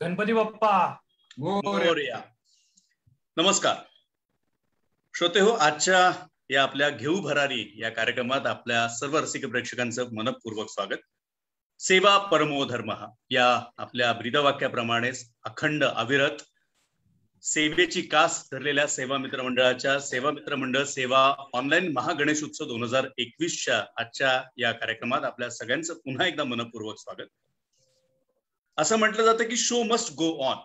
गणपती बाप्पा मोरया. नमस्कार श्रोते हो, आजच्या या आपल्या घेऊ भरारी या कार्यक्रमात आपल्या सर्व रसिक प्रेक्षकांचं मनपूर्वक स्वागत. सेवा परमो धर्मः या आपल्या ब्रीदवाक्याप्रमाणेच अखंड अविरत सेवेची कास धरलेल्या सेवा मित्र मंडळाच्या सेवा मित्र मंडळ सेवा ऑनलाईन महागणेश उत्सव 2021च्या आजच्या या कार्यक्रमात आपल्या सगळ्यांचं पुन्हा एकदा मनपूर्वक स्वागत. असं म्हटलं जातं की शो मस्ट गो ऑन.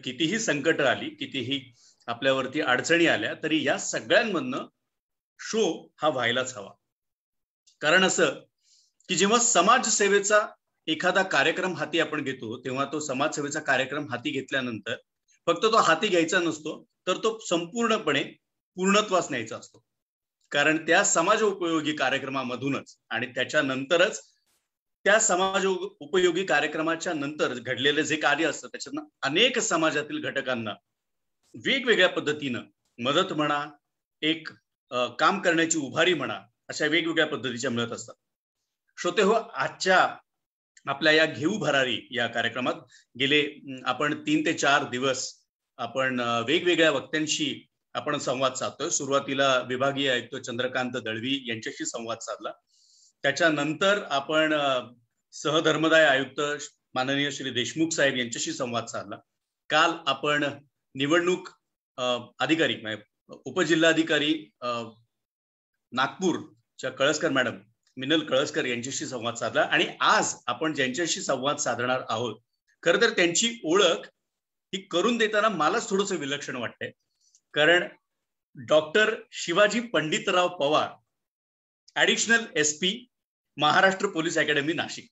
कितीही संकट आली, कितीही आपल्यावरती अडचणी आल्या, तरी या सगळ्यांमधनं शो हा व्हायलाच हवा. कारण असं की जेव्हा समाजसेवेचा एखादा कार्यक्रम हाती आपण घेतो, तेव्हा तो समाजसेवेचा कार्यक्रम हाती घेतल्यानंतर फक्त तो हाती घ्यायचा नसतो, तर तो संपूर्णपणे पूर्णत्वास न्यायचा असतो. कारण त्या समाज उपयोगी कार्यक्रमामधूनच आणि त्याच्यानंतरच त्या समाज उपयोगी कार्यक्रमाच्या नंतर घडलेले जे कार्य असतं त्याच्यातनं अनेक समाजातील घटकांना वेगवेगळ्या पद्धतीनं मदत म्हणा, एक काम करण्याची उभारी म्हणा, अशा वेगवेगळ्या पद्धतीच्या मिळत असतात. श्रोते हो, आजच्या आपल्या या घेऊ भरारी या कार्यक्रमात गेले आपण 3 ते 4 दिवस आपण वेगवेगळ्या वक्त्यांशी आपण संवाद साधतोय. सुरुवातीला विभागीय आयुक्त चंद्रकांत दळवी यांच्याशी संवाद साधला. त्याच्यानंतर आपण सहधर्मदाय आयुक्त माननीय श्री देशमुख साहेब यांच्याशी संवाद साधला. काल आपण निवडणूक अधिकारी उपजिल्हाधिकारी नागपूरच्या कळसकर मॅडम मिनल कळसकर यांच्याशी संवाद साधला. आणि आज आपण ज्यांच्याशी संवाद साधणार आहोत, खरं तर त्यांची ओळख ही करून देताना मलाच थोडंसं विलक्षण वाटतंय. कारण doctor Shivaji Panditrao Pawar, additional SP, Maharashtra police academy, Nashik.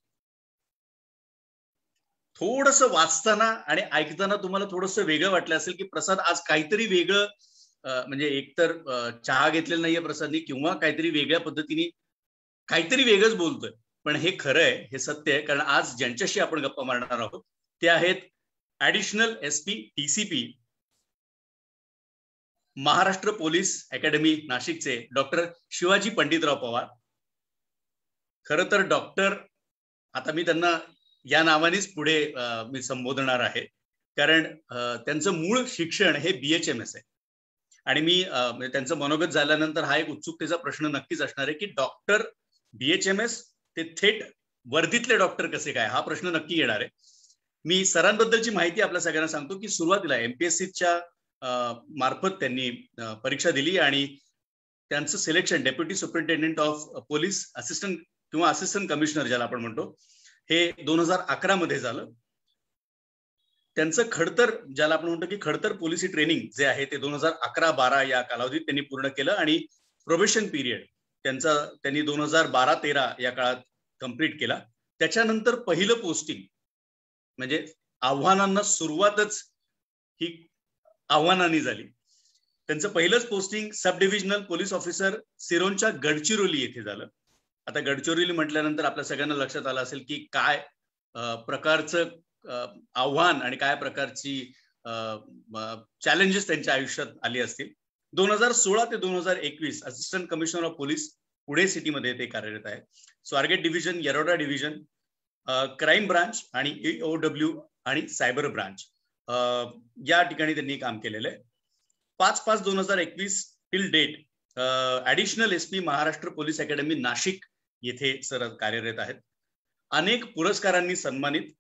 थोडंसं वाचताना आणि ऐकताना तुम्हाला थोडंसं वेगळं वाटलं असेल की प्रसाद आज काहीतरी वेगळं, म्हणजे एकतर चहा घेतलेला नाहीये प्रसादनी किंवा काहीतरी वेगळ्या पद्धतीने काहीतरी वेगळंच बोलतोय. पण हे खरं आहे, हे सत्य आहे. कारण आज ज्यांच्याशी आपण गप्पा मारणार आहोत ते आहेत additional SP DCP, Maharashtra police academy नाशिकचे डॉक्टर शिवाजी पंडितराव पवार. खरं तर डॉक्टर, आता मी त्यांना या नावानेच पुढे मी संबोधणार आहे, कारण त्यांचं मूळ शिक्षण हे BHMS आहे. आणि मी त्यांचं मनोगत झाल्यानंतर हा एक उत्सुकतेचा प्रश्न नक्कीच असणार आहे की डॉक्टर BHMS ते थेट वर्दीतले डॉक्टर कसे काय, हा प्रश्न नक्की येणार आहे. मी सरांबद्दलची माहिती आपल्या सगळ्यांना सांगतो की सुरुवातीला MPSCच्या मार्फत त्यांनी परीक्षा दिली आणि त्यांचं selection deputy superintendent of police assistant किंवा असिस्टंट कमिशनर ज्याला आपण म्हणतो, हे 2011 मध्ये झालं. त्यांचं खडतर, ज्याला आपण म्हणतो की खडतर पोलिसी ट्रेनिंग जे आहे ते 2011-12 या कालावधीत त्यांनी पूर्ण केलं. आणि प्रोबेशन पिरियड त्यांनी 2012-13 या काळात कंप्लीट केला. त्याच्यानंतर पहिलं पोस्टिंग, म्हणजे आव्हानांना सुरुवातच ही आव्हानांनी झाली. त्यांचं पहिलंच पोस्टिंग सब divisional police officer Sironcha Gadchiroli येथे झालं. आता गडचिरोली म्हटल्यानंतर आपल्या सगळ्यांना लक्षात आलं असेल की काय प्रकारचं आव्हान आणि काय प्रकारची चॅलेंजेस त्यांच्या आयुष्यात आली असतील. 2016 ते 2021 assistant commissioner of police Pune सिटीमध्ये ते कार्यरत आहे. Swargate division, Yerwada division, crime branch आणि EOW आणि सायबर ब्रांच या ठिकाणी त्यांनी काम केलेलं आहे. 5/5/2021 till date additional SP Maharashtra police academy Nashik येथे सर कार्यरत आहेत. अनेक पुरस्कारांनी सन्मानित.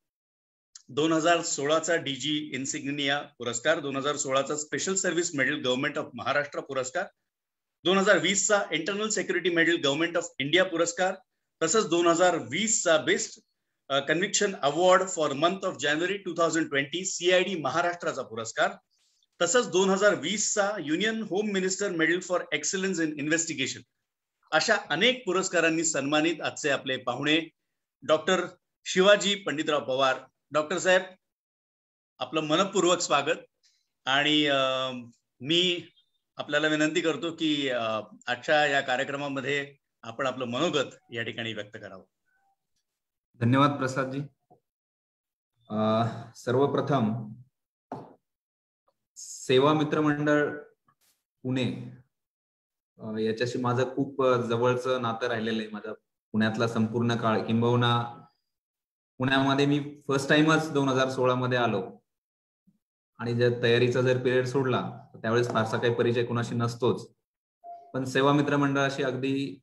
2016चा DG इन्सिग्निया पुरस्कार, 2016चा special service medal government of Maharashtra पुरस्कार, 2020चा internal security medal government of India पुरस्कार, तसंच 2020चा best conviction award for month of जानेवारी 2020 CID महाराष्ट्राचा पुरस्कार, तसंच 2020चा union home minister medal for excellence in investigation. अशा अनेक पुरस्कारांनी सन्मानित आजचे आपले पाहुणे डॉक्टर शिवाजी पंडितराव पवार. डॉक्टर साहेब, आपलं मनपूर्वक स्वागत. आणि मी आपल्याला विनंती करतो की आजच्या या कार्यक्रमामध्ये आपण आपलं मनोगत या ठिकाणी व्यक्त करावं. धन्यवाद प्रसादजी. सर्वप्रथम सेवा मित्र मंडळ पुणे याच्याशी माझं खूप जवळचं नातं राहिलेलं आहे. माझा पुण्यातला संपूर्ण काळ, किंबहुना पुण्यामध्ये मी फर्स्ट टाइमच 2016 मध्ये आलो आणि जर तयारीचा जर पिरियड सोडला तर त्यावेळेस फारसा काही परिचय कुणाशी नसतोच. पण सेवा मित्र मंडळाशी अगदी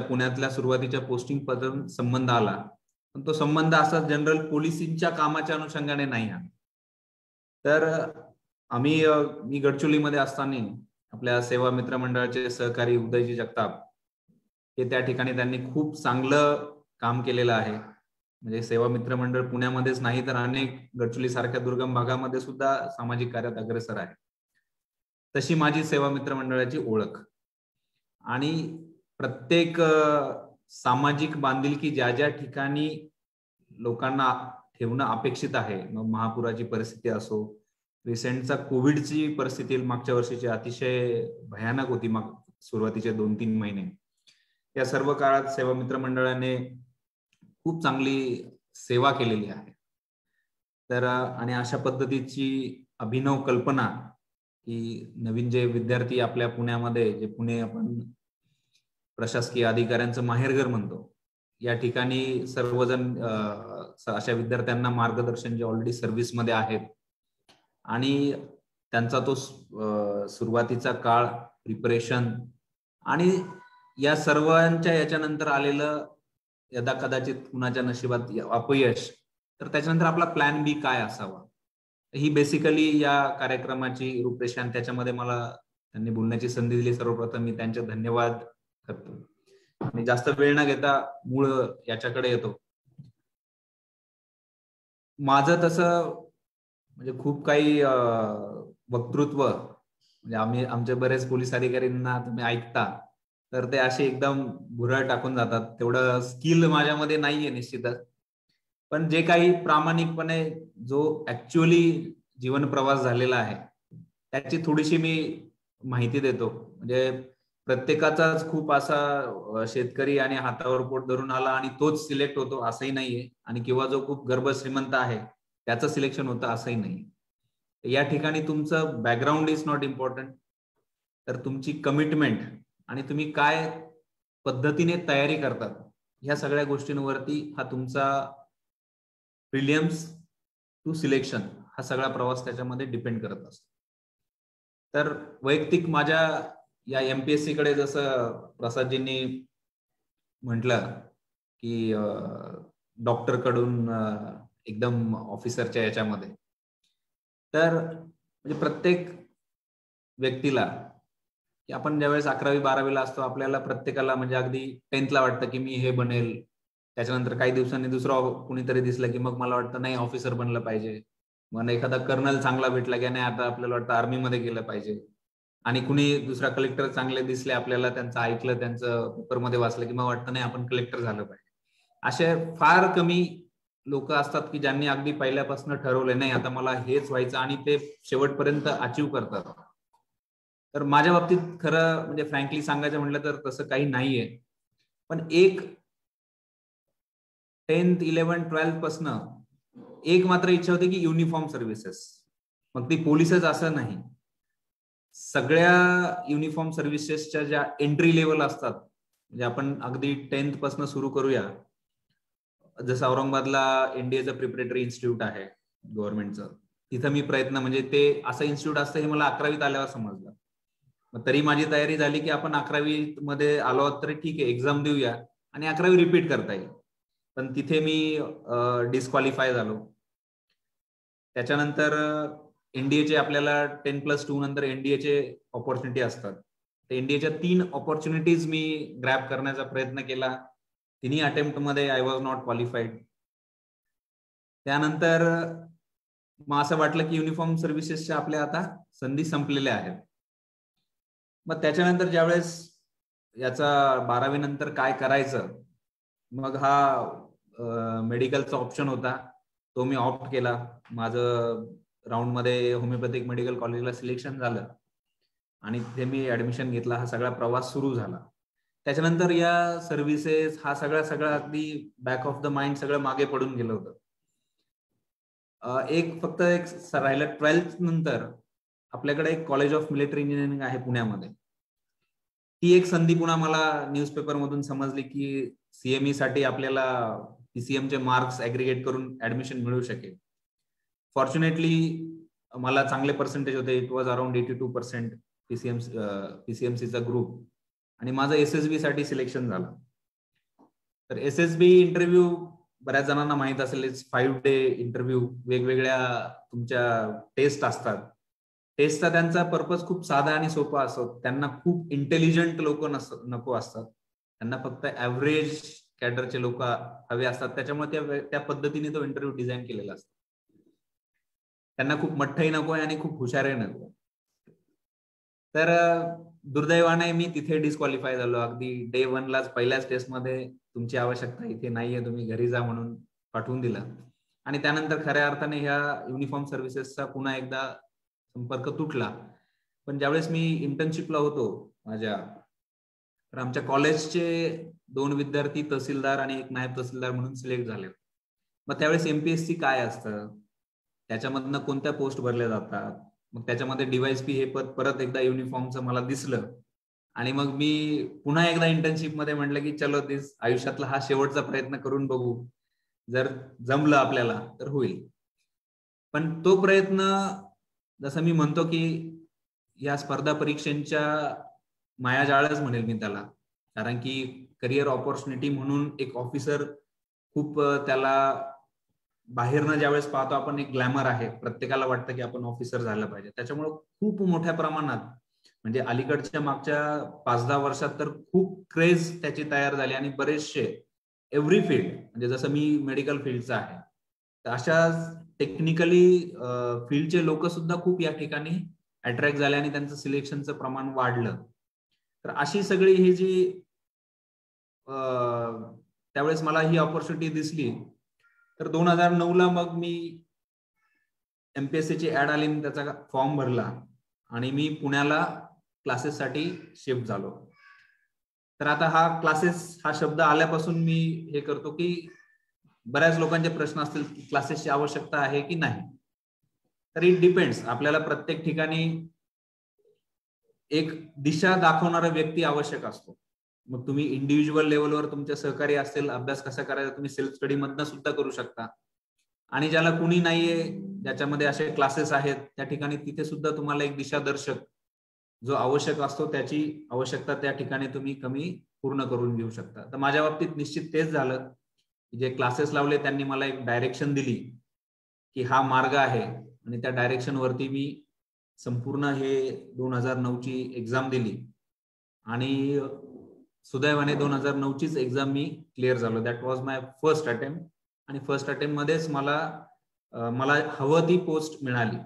पुण्यातल्या सुरुवातीच्या पोस्टिंग पासून संबंध आला. पण तो संबंध असा जनरल पोलिसींच्या कामाच्या अनुषंगाने नाही हा. तर मी गडचिरोलीमध्ये असताना आपल्या सेवा मित्र मंडळाचे सहकारी उदयजी जगताप हे त्या ठिकाणी त्यांनी खूप चांगलं काम केलेलं आहे. म्हणजे सेवा मित्र मंडळ पुण्यामध्येच नाही तर अनेक गडचिरोली सारख्या दुर्गम भागामध्ये सुद्धा सामाजिक कार्यात अग्रेसर आहे. तशी माझी सेवा मित्र मंडळाची ओळख. आणि प्रत्येक सामाजिक बांधिलकी ज्या ज्या ठिकाणी लोकांना ठेवणं अपेक्षित आहे, मग महापुराची परिस्थिती असो, रिसेंटचा कोविडची परिस्थिती मागच्या वर्षीची अतिशय भयानक होती. मग सुरुवातीचे 2-3 महिने या सर्व काळात सेवा मित्र मंडळाने खूप चांगली सेवा केलेली आहे. तर आणि अशा पद्धतीची अभिनव कल्पना की नवीन जे विद्यार्थी आपल्या पुण्यामध्ये, जे पुणे आपण प्रशासकीय अधिकाऱ्यांचं माहेरघर म्हणतो, या ठिकाणी सर्वजण अशा विद्यार्थ्यांना मार्गदर्शन जे ऑलरेडी सर्व्हिसमध्ये आहेत आणि त्यांचा तो सुरुवातीचा काळ, प्रिपरेशन आणि या सर्वांच्या याच्यानंतर आलेलं यदा कदाचित कुणाच्या नशिबात अपयश, तर त्याच्यानंतर आपला प्लॅन बी काय असावा, ही बेसिकली या कार्यक्रमाची रूपरेषा. आणि त्याच्यामध्ये मला त्यांनी बोलण्याची संधी दिली, सर्वप्रथम मी त्यांचे धन्यवाद करतो. आणि जास्त वेळ न घेता मूळ याच्याकडे येतो. माझं तसं म्हणजे खूप काही वक्तृत्व, म्हणजे आमचे बरेच पोलीस अधिकाऱ्यांना तुम्ही ऐकता तर ते असे एकदम भुरळ टाकून जातात. तेवढं स्किल माझ्यामध्ये नाहीये निश्चितच. पण जे काही प्रामाणिकपणे जो ऍक्च्युअली जीवन प्रवास झालेला आहे त्याची थोडीशी मी माहिती देतो. म्हणजे प्रत्येकाचाच खूप असा शेतकरी आणि हातावर पोट धरून आला आणि तोच सिलेक्ट होतो असंही नाहीये, आणि किंवा जो खूप गर्भ श्रीमंत आहे त्याचं सिलेक्शन होतं असंही नाही. या ठिकाणी तुमचं बॅकग्राऊंड इज नॉट इम्पॉर्टंट, तर तुमची कमिटमेंट आणि तुम्ही काय पद्धतीने तयारी करतात ह्या सगळ्या गोष्टींवरती हा तुमचा प्रिलियम्स टू सिलेक्शन हा सगळा प्रवास त्याच्यामध्ये डिपेंड करत असतो. तर वैयक्तिक माझ्या या एमपीएससी कडे जसं प्रसादजींनी म्हटलं की डॉक्टर कडून एकदम ऑफिसरच्या याच्यामध्ये, तर म्हणजे प्रत्येक व्यक्तीला की आपण ज्यावेळेस 11वी-12वीला असतो आपल्याला प्रत्येकाला म्हणजे अगदी 10thला वाटतं की मी हे बनेल, त्याच्यानंतर काही दिवसांनी दुसरं कुणीतरी दिसलं की मग मला वाटतं नाही ऑफिसर बनलं पाहिजे, मग एखादा कर्नल चांगला भेटला की नाही आता आपल्याला वाटतं आर्मीमध्ये गेलं पाहिजे, आणि कुणी दुसरा कलेक्टर चांगले दिसले आपल्याला, त्यांचं ऐकलं, त्यांचं पेपरमध्ये वाचलं की मग वाटतं नाही आपण कलेक्टर झालं पाहिजे. असे फार कमी लोक असतात की ज्यांनी अगदी पहिल्यापासून ठरवले नाही आता मला हेच व्हायचं आणि ते शेवटपर्यंत अचीव करतात. तर माझ्या बाबतीत खरं म्हणजे फ्रँकली सांगायचं म्हटलं तर तसं काही नाहीये. पण एक 10th, 11th, 12th पासून एक मात्र इच्छा होती की युनिफॉर्म सर्व्हिसेस, मग ती पोलीसच असं नाही, सगळ्या युनिफॉर्म सर्व्हिसेसच्या ज्या एंट्री लेवल असतात, म्हणजे आपण अगदी 10th पासून सुरू करूया. जसं औरंगाबादला एनडीएचं प्रिपरेटरी इन्स्टिट्यूट आहे गव्हर्नमेंटचं, तिथं मी म्हणजे ते असं इन्स्टिट्यूट असतं हे मला 11वीत आल्यावर समजलं. मग तरी माझी तयारी झाली की आपण 11वी मध्ये आलो तरी ठीक आहे, एक्झाम देऊया आणि 11वी रिपीट करता येईल. पण तिथे मी डिस्क्वालिफाय झालो. त्याच्यानंतर एनडीएचे आपल्याला 10+2 नंतर एनडीएचे ऑपॉर्च्युनिटी असतात. एनडीएच्या 3 ऑपॉर्च्युनिटीज मी ग्रॅब करण्याचा प्रयत्न केला. तिन्ही अटेम्प्ट मध्ये आय वॉज नॉट क्वालिफाईड. त्यानंतर मग असं वाटलं की युनिफॉर्म सर्व्हिसेसच्या आपल्या आता संधी संपलेल्या आहेत. मग त्याच्यानंतर ज्यावेळेस याचा 12वी नंतर काय करायचं, मग हा मेडिकलचा ऑप्शन होता, तो मी ऑप्ट केला. माझं राऊंडमध्ये होमिओपॅथिक मेडिकल कॉलेजला सिलेक्शन झालं आणि तिथे मी ऍडमिशन घेतला. हा सगळा प्रवास सुरू झाला. त्याच्यानंतर या सर्व्हिसेस हा सगळा अगदी बॅक ऑफ द माइंड सगळं मागे पडून गेलं होतं. फक्त एक राहिलं 12th नंतर आपल्याकडे एक कॉलेज ऑफ मिलिटरी इंजिनिअरिंग आहे पुण्यामध्ये. ती एक संधी पुन्हा मला न्यूजपेपर मधून समजली की सीएमई साठी आपल्याला PCM चे मार्क्स ऍग्रिगेट करून ऍडमिशन मिळू शकेल. फॉर्च्युनेटली मला चांगले पर्सेंटेज होते. इट वॉज अराउंड 82% PCMCचा ग्रुप, आणि माझं SSB साठी सिलेक्शन झालं. तर SSB इंटरव्ह्यू बऱ्याच जणांना माहित असेल, 5 डे इंटरव्ह्यू, वेगवेगळ्या तुमच्या टेस्ट असतात. टेस्टचा त्यांचा पर्पज खूप साधा आणि सोपा असतो. त्यांना खूप इंटेलिजंट लोक नको असतात, त्यांना फक्त ऍव्हरेज कॅडरचे लोक हवे असतात. त्याच्यामुळे त्या पद्धतीने तो इंटरव्ह्यू डिझाईन केलेला असतो. त्यांना खूप मठ्ठही नकोय आणि खूप हुशारही नको. तर दुर्दैवाने मी तिथे डिस्क्वालिफाय झालो. अगदी डे 1 लाच पहिल्याच टेस्टमध्ये तुमची आवश्यकता इथे नाहीये, तुम्ही घरी जा म्हणून पाठवून दिलं. आणि त्यानंतर खऱ्या अर्थाने ह्या युनिफॉर्म सर्व्हिसेसचा पुन्हा एकदा संपर्क तुटला. पण ज्यावेळेस मी इंटर्नशिपला होतो माझ्या, तर आमच्या कॉलेजचे 2 विद्यार्थी तहसीलदार आणि एक नायब तहसीलदार म्हणून सिलेक्ट झाले. मग त्यावेळेस MPSC काय असतं, त्याच्यामधनं कोणत्या पोस्ट भरल्या जातात, मग त्याच्यामध्ये DYSP हे पद परत एकदा युनिफॉर्मचं मला दिसलं. आणि मग मी पुन्हा एकदा इंटर्नशिप मध्ये म्हटलं की चलो दिस आयुष्यातला हा शेवटचा प्रयत्न करून बघू, जर जमलं आपल्याला तर होईल. पण तो प्रयत्न, जसं मी म्हणतो की या स्पर्धा परीक्षांच्या मायाजाळच म्हणेल मी त्याला, कारण की करिअर ऑपॉर्च्युनिटी म्हणून एक ऑफिसर खूप त्याला बाहेरनं ज्यावेळेस पाहतो आपण, एक ग्लॅमर आहे, प्रत्येकाला वाटतं की आपण ऑफिसर झालं पाहिजे. त्याच्यामुळे खूप मोठ्या प्रमाणात, म्हणजे अलीकडच्या मागच्या 5-10 वर्षात तर खूप क्रेज त्याची तयार झाली. आणि बरेचसे एव्हरी फील्ड, म्हणजे जसं मी मेडिकल फील्डचा आहे, तर अशा टेक्निकली फील्डचे लोक सुद्धा खूप या ठिकाणी अट्रॅक्ट झाले आणि त्यांचं सिलेक्शनचं प्रमाण वाढलं. तर अशी सगळी ही जी त्यावेळेस मला ही ऑपॉर्च्युनिटी दिसली. तर 2009ला मग मी MPSC ची ऍड आली, त्याचा फॉर्म भरला आणि मी पुण्याला क्लासेससाठी शिफ्ट झालो. तर आता हा शब्द आल्यापासून मी हे करतो की बऱ्याच लोकांचे प्रश्न असतील की क्लासेसची आवश्यकता आहे की नाही. तर इट डिपेंड्स. आपल्याला प्रत्येक ठिकाणी एक दिशा दाखवणारा व्यक्ती आवश्यक असतो. मग तुम्ही इंडिव्हिज्युअल लेवलवर तुमच्या सहकारी असेल, अभ्यास कसा करायचा तुम्ही सेल्फ स्टडी मधनं सुद्धा करू शकता. आणि ज्याला कुणी नाहीये, ज्याच्यामध्ये असे क्लासेस आहेत, त्या ठिकाणी तिथे सुद्धा तुम्हाला एक दिशादर्शक जो आवश्यक असतो, त्याची आवश्यकता त्या ठिकाणी तुम्ही कमी पूर्ण करून घेऊ शकता. तर माझ्या बाबतीत निश्चित तेच झालं. जे क्लासेस लावले त्यांनी मला एक डायरेक्शन दिली की हा मार्ग आहे, आणि त्या डायरेक्शन वरती मी संपूर्ण हे 2009 ची एक्झाम दिली. आणि सुदैवाने 2009 चीच एक्झाम मी क्लिअर झालो. That was my first attempt. आणि फर्स्ट अटेम्प्ट मध्येच मला हवं ती पोस्ट मिळाली.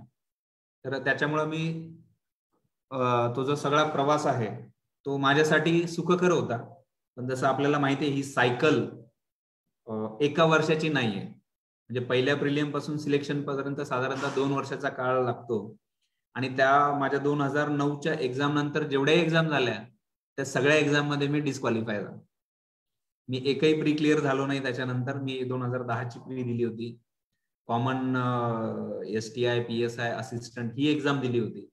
तर त्याच्यामुळे मी तो जो सगळा प्रवास आहे तो माझ्यासाठी सुखकर होता. पण जसं आपल्याला माहिती आहे, ही सायकल एका वर्षाची नाहीये. म्हणजे पहिल्या प्रिलियम पासून सिलेक्शन पर्यंत साधारणतः 2 वर्षाचा काळ लागतो. आणि त्या माझ्या 2009च्या एक्झाम नंतर जेवढ्या एक्झाम झाल्या त्या सगळ्या एक्झाम मध्ये मी डिस्क्वालिफाय झालो. मी एकही प्री क्लिअर झालो नाही. त्याच्यानंतर मी 2010 ची प्री दिली होती. कॉमन STI PSI असिस्टंट ही एक्झाम दिली होती.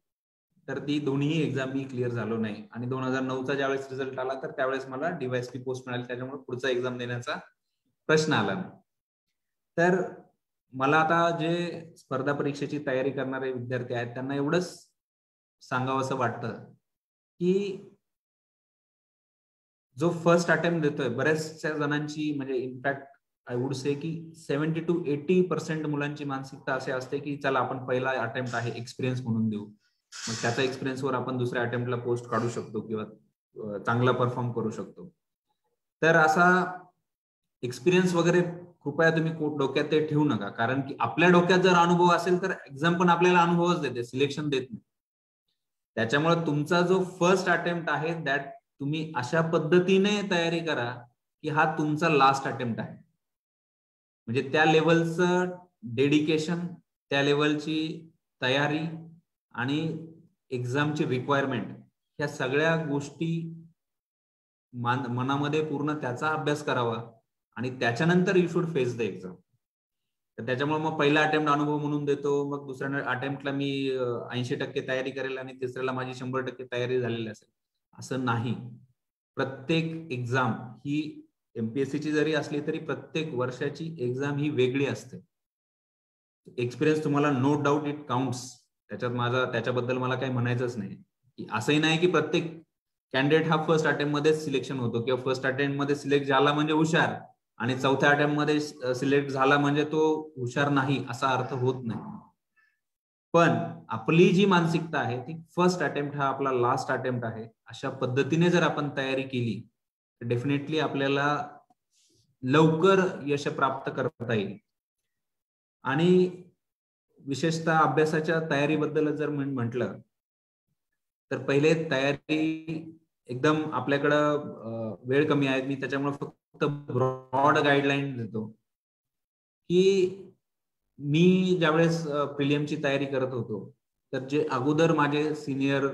तर ती दोन्ही एक्झाम मी क्लिअर झालो नाही. आणि 2009चा ज्यावेळेस रिझल्ट आला तर त्यावेळेस मला DYSP पोस्ट मिळाली. त्याच्यामुळे पुढचा एक्झाम देण्याचा प्रश्न आला. तर मला आता जे स्पर्धा परीक्षेची तयारी करणारे विद्यार्थी आहेत त्यांना एवढंच सांगावंसं वाटतं की जो फर्स्ट अटेम्प्ट देतोय, बऱ्याचशा जणांची, म्हणजे इनफॅक्ट आय वुड से की 70 to 80% मुलांची मानसिकता अशी असते की चला आपण पहिला अटेम्प्ट आहे, एक्सपिरियन्स म्हणून देऊ, मग त्याच्या एक्सपिरियन्सवर आपण दुसऱ्या अटेम्प्टला पोस्ट काढू शकतो किंवा चांगला परफॉर्म करू शकतो. तर असा एक्सपिरियन्स वगैरे कृपया तुम्ही डोक्यात ते ठेवू नका, कारण की आपल्या डोक्यात जर अनुभव असेल तर एक्झाम पण आपल्याला अनुभवच देते, सिलेक्शन देत नाही. त्याच्यामुळे तुमचा जो फर्स्ट अटेम्प्ट आहे दॅट तुम्ही अशा पद्धतीने तयारी करा की हा तुमचा लास्ट अटेम्प्ट आहे. म्हणजे त्या लेवलचं डेडिकेशन, त्या लेवलची तयारी आणि एक्झामची रिक्वायरमेंट, ह्या सगळ्या गोष्टी मनामध्ये पूर्ण त्याचा अभ्यास करावा आणि त्याच्यानंतर you should face the exam. तर त्याच्यामुळे मग पहिला अटेम्प्ट अनुभव म्हणून देतो, मग दुसऱ्या अटेम्प्टला मी 80% तयारी करेल आणि तिसऱ्याला माझी 100% तयारी झालेली असेल, असं नाही. प्रत्येक एक्झाम ही एमपीएससीची जरी असली तरी प्रत्येक वर्षाची एक्झाम ही वेगळी असते. एक्सपिरियन्स तुम्हाला नो डाऊट इट काउंट्स, त्याच्याबद्दल मला काही म्हणायचंच नाही. की असंही नाही की प्रत्येक कॅन्डिडेट हा फर्स्ट अटेम्प्ट मध्ये सिलेक्शन होतो किंवा फर्स्ट अटेम्प्ट मध्ये सिलेक्ट झाला म्हणजे हुशार आणि चौथ्या अटेम्प्ट मध्ये सिलेक्ट झाला म्हणजे तो हुशार नाही असा अर्थ होत नाही. पण आपली जी मानसिकता आहे ती फर्स्ट अटेम्प्ट हा आपला लास्ट अटेम्प्ट आहे अशा पद्धतीने जर आपण तयारी केली तर डेफिनेटली आपल्याला लवकर यश प्राप्त करता येईल. आणि विशेषतः अभ्यासाच्या तयारीबद्दल जर म्हटलं तर पहिले तयारी एकदम आपल्याकडं वेळ कमी आहे, मी त्याच्यामुळे फक्त ब्रॉड गाईडलाईन देतो की मी ज्यावेळेस प्रिलियमची तयारी करत होतो तर जे अगोदर माझे सिनियर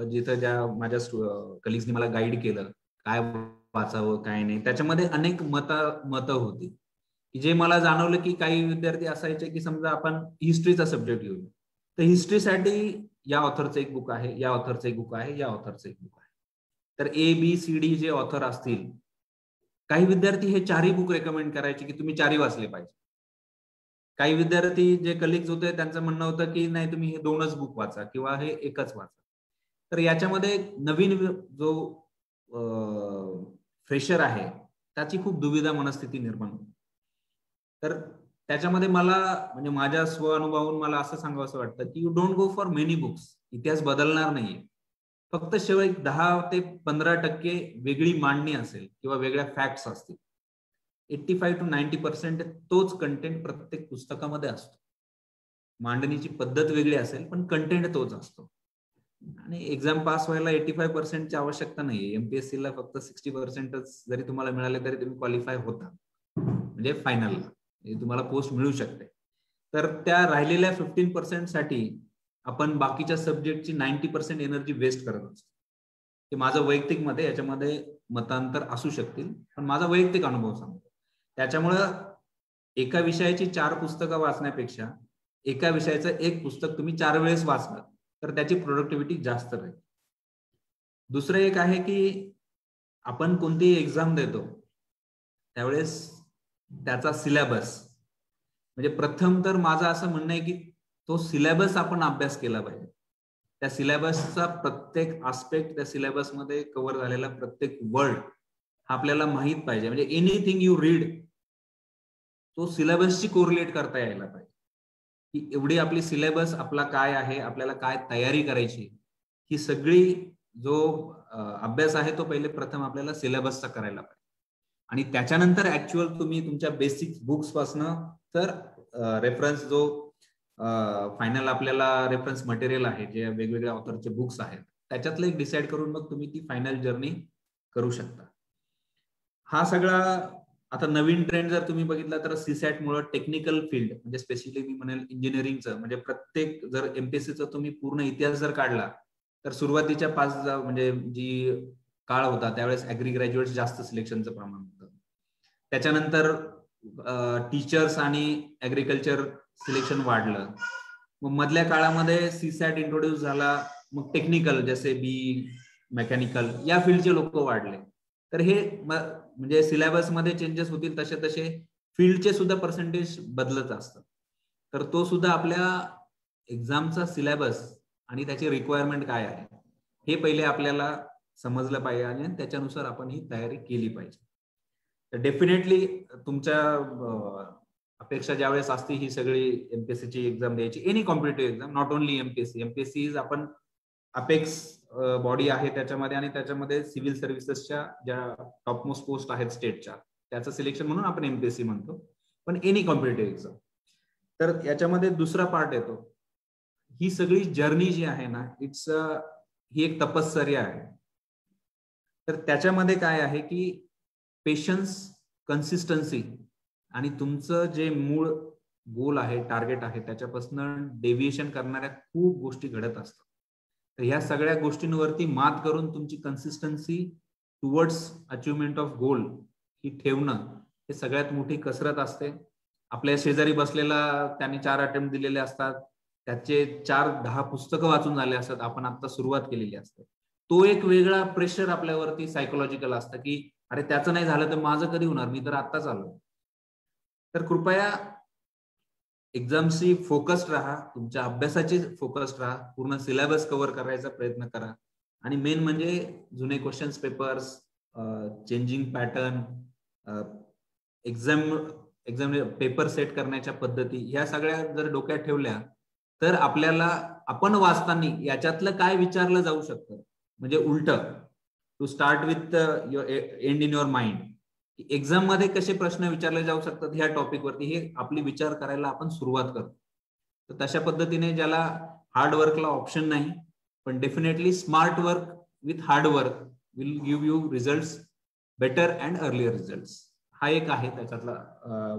जिथं ज्या माझ्या कलिग्सनी मला गाईड केलं काय वाचावं काय नाही, त्याच्यामध्ये अनेक मतं होती की जे मला जाणवलं की काही विद्यार्थी असायचे की समजा आपण हिस्ट्रीचा सब्जेक्ट घेऊया तर हिस्ट्रीसाठी या ऑथरचं एक बुक आहे, या ऑथरचं एक बुक आहे, या ऑथरचं एक बुक आहे. तर ABCD जे ऑथर असतील, काही विद्यार्थी हे 4ही बुक रेकमेंड करायचे की तुम्ही 4ही वाचले पाहिजे. काही विद्यार्थी जे कलिग्स होते त्यांचं म्हणणं होतं की नाही तुम्ही हे 2च बुक वाचा किंवा हे एकच वाचा. तर याच्यामध्ये नवीन जो फ्रेशर आहे त्याची खूप दुविधा मनस्थिती निर्माण होते. तर त्याच्यामध्ये मला म्हणजे माझ्या स्वअनुभवावरून मला असं सांगावं असं वाटतं की you don't go for many books. इतिहास बदलणार नाहीये, फक्त शेवट 10 ते 15% वेगळी मांडणी असेल किंवा वेगळ्या फॅक्ट्स असतील. 85 to 90% तोच कंटेंट प्रत्येक पुस्तकामध्ये असतो. मांडणीची पद्धत वेगळी असेल पण कंटेंट तोच असतो. आणि एक्झाम पास व्हायला 85% आवश्यकता नाहीये. एमपीएससीला फक्त 60%च जरी तुम्हाला मिळाले तरी तुम्ही क्वालिफाय होता, म्हणजे फायनलला तुम्हाला पोस्ट मिळू शकते. तर त्या राहिलेल्या 15% साठी आपण बाकीच्या सब्जेक्टची 90% एनर्जी वेस्ट करत असतो. ते माझं वैयक्तिक मत आहे, याच्यामध्ये मतांतर असू शकतील पण माझा वैयक्तिक अनुभव सांगतो. त्याच्यामुळं एका विषयाची 4 पुस्तकं वाचण्यापेक्षा एका विषयाचं एक पुस्तक तुम्ही 4 वेळेस वाचलं तर त्याची प्रोडक्टिव्हिटी जास्त राहील. दुसरं एक आहे की आपण कोणतीही एक्झाम देतो त्यावेळेस त्याचा सिलेबस, म्हणजे प्रथम तर माझं असं म्हणणं आहे की तो सिलेबस आपण अभ्यास केला पाहिजे. त्या सिलेबसचा प्रत्येक आस्पेक्ट त्या सिलेबसमध्ये कव्हर झालेला प्रत्येक वर्ड आपल्याला माहित पाहिजे. म्हणजे एनिथिंग यू रीड तो सिलेबसशी कोरिलेट करता यायला पाहिजे की एवढी आपली सिलेबस आपला काय आहे, आपल्याला काय तयारी करायची, ही सगळी जो अभ्यास आहे तो पहिले प्रथम आपल्याला सिलेबसचा करायला पाहिजे. आणि त्याच्यानंतर ऍक्च्युअल तुम्ही तुमच्या बेसिक बुक्स पासनं तर रेफरन्स जो फायनल आपल्याला रेफरन्स मटेरियल आहे जे वेगवेगळ्या ऑथरचे बुक्स आहेत त्याच्यातलं एक डिसाईड करून मग तुम्ही ती फायनल जर्नी करू शकता. हा सगळा आता नवीन ट्रेंड जर तुम्ही बघितला तर सीसॅट मुळे टेक्निकल फील्ड म्हणजे स्पेशली मी म्हणेल इंजिनिअरिंगचं, म्हणजे प्रत्येक जर एमपीएससीचा तुम्ही पूर्ण इतिहास जर काढला तर सुरुवातीच्या 5 म्हणजे जी काळ होता त्यावेळेस ऍग्री ग्रॅज्युएट जास्त सिलेक्शनचं प्रमाण होतं. त्याच्यानंतर टीचर्स आणि ऍग्रिकल्चर सिलेक्शन वाढलं. मग मधल्या काळामध्ये सीसॅट इंट्रोड्यूस झाला, मग टेक्निकल जसे बी मेकॅनिकल या फील्डचे लोक वाढले. तर हे म्हणजे सिलेबस मध्ये चेंजेस होतील तसे तसे फील्डचे सुद्धा पर्सेंटेज बदलत असतात. तर तो सुद्धा आपल्या एक्झामचा सिलेबस आणि त्याची रिक्वायरमेंट काय आहे हे पहिले आपल्याला समजलं पाहिजे आणि त्याच्यानुसार आपण ही तयारी केली पाहिजे. तर डेफिनेटली तुमच्या अपेक्षा ज्यावेळेस असते ही सगळी एमपीएससीची एक्झाम द्यायची, any competitive exam, not only MPSC. MPSC आपण अपेक्स बॉडी आहे त्याच्यामध्ये आणि त्याच्यामध्ये सिव्हिल सर्व्हिसेसच्या ज्या टॉपमोस्ट पोस्ट आहेत स्टेटच्या त्याचं सिलेक्शन म्हणून आपण एमपीएससी म्हणतो, पण एनी कॉम्पिटेटिव्ह एक्झाम. तर याच्यामध्ये दुसरा पार्ट येतो, ही सगळी जर्नी जी आहे ना ही एक तपश्चर्या आहे. तर त्याच्यामध्ये काय आहे की पेशन्स, कन्सिस्टन्सी आणि तुमचं जे मूळ गोल आहे, टार्गेट आहे त्याच्यापासून डेव्हिएशन करणाऱ्या खूप गोष्टी घडत असतात. तर ह्या सगळ्या गोष्टींवरती मात करून तुमची consistency towards achievement of goal ही ठेवणं हे सगळ्यात मोठी कसरत असते. आपल्या शेजारी बसलेला त्याने 4 अटेम्प्ट दिलेले असतात, त्याचे 4-10 पुस्तकं वाचून झाले असतात, आपण आता सुरुवात केलेली असते. तो एक वेगळा प्रेशर आपल्यावरती सायकोलॉजिकल असतं की अरे त्याचं नाही झालं तर माझं कधी होणार, मी तर आत्ताच आलो. तर कृपया एक्झामशी फोकस्ड राहा, तुमच्या अभ्यासाची फोकस्ड राहा, पूर्ण सिलेबस कव्हर करायचा प्रयत्न करा. आणि मेन म्हणजे जुने questions papers, changing pattern, exam paper set करण्याच्या पद्धती, ह्या सगळ्या जर डोक्यात ठेवल्या तर आपल्याला आपण वाचताना याच्यातलं काय विचारलं जाऊ शकतं, म्हणजे उलट to start with end in your mind, exam मध्ये कसे प्रश्न विचारले जाऊ शकतात ह्या टॉपिक वरती, हे आपली विचार करायला आपण सुरुवात करतो. तर तशा पद्धतीने ज्याला हार्ड वर्कला ऑप्शन नाही, पण definitely smart work with hard work will give you results better and earlier results. हा एक आहे त्याच्यातला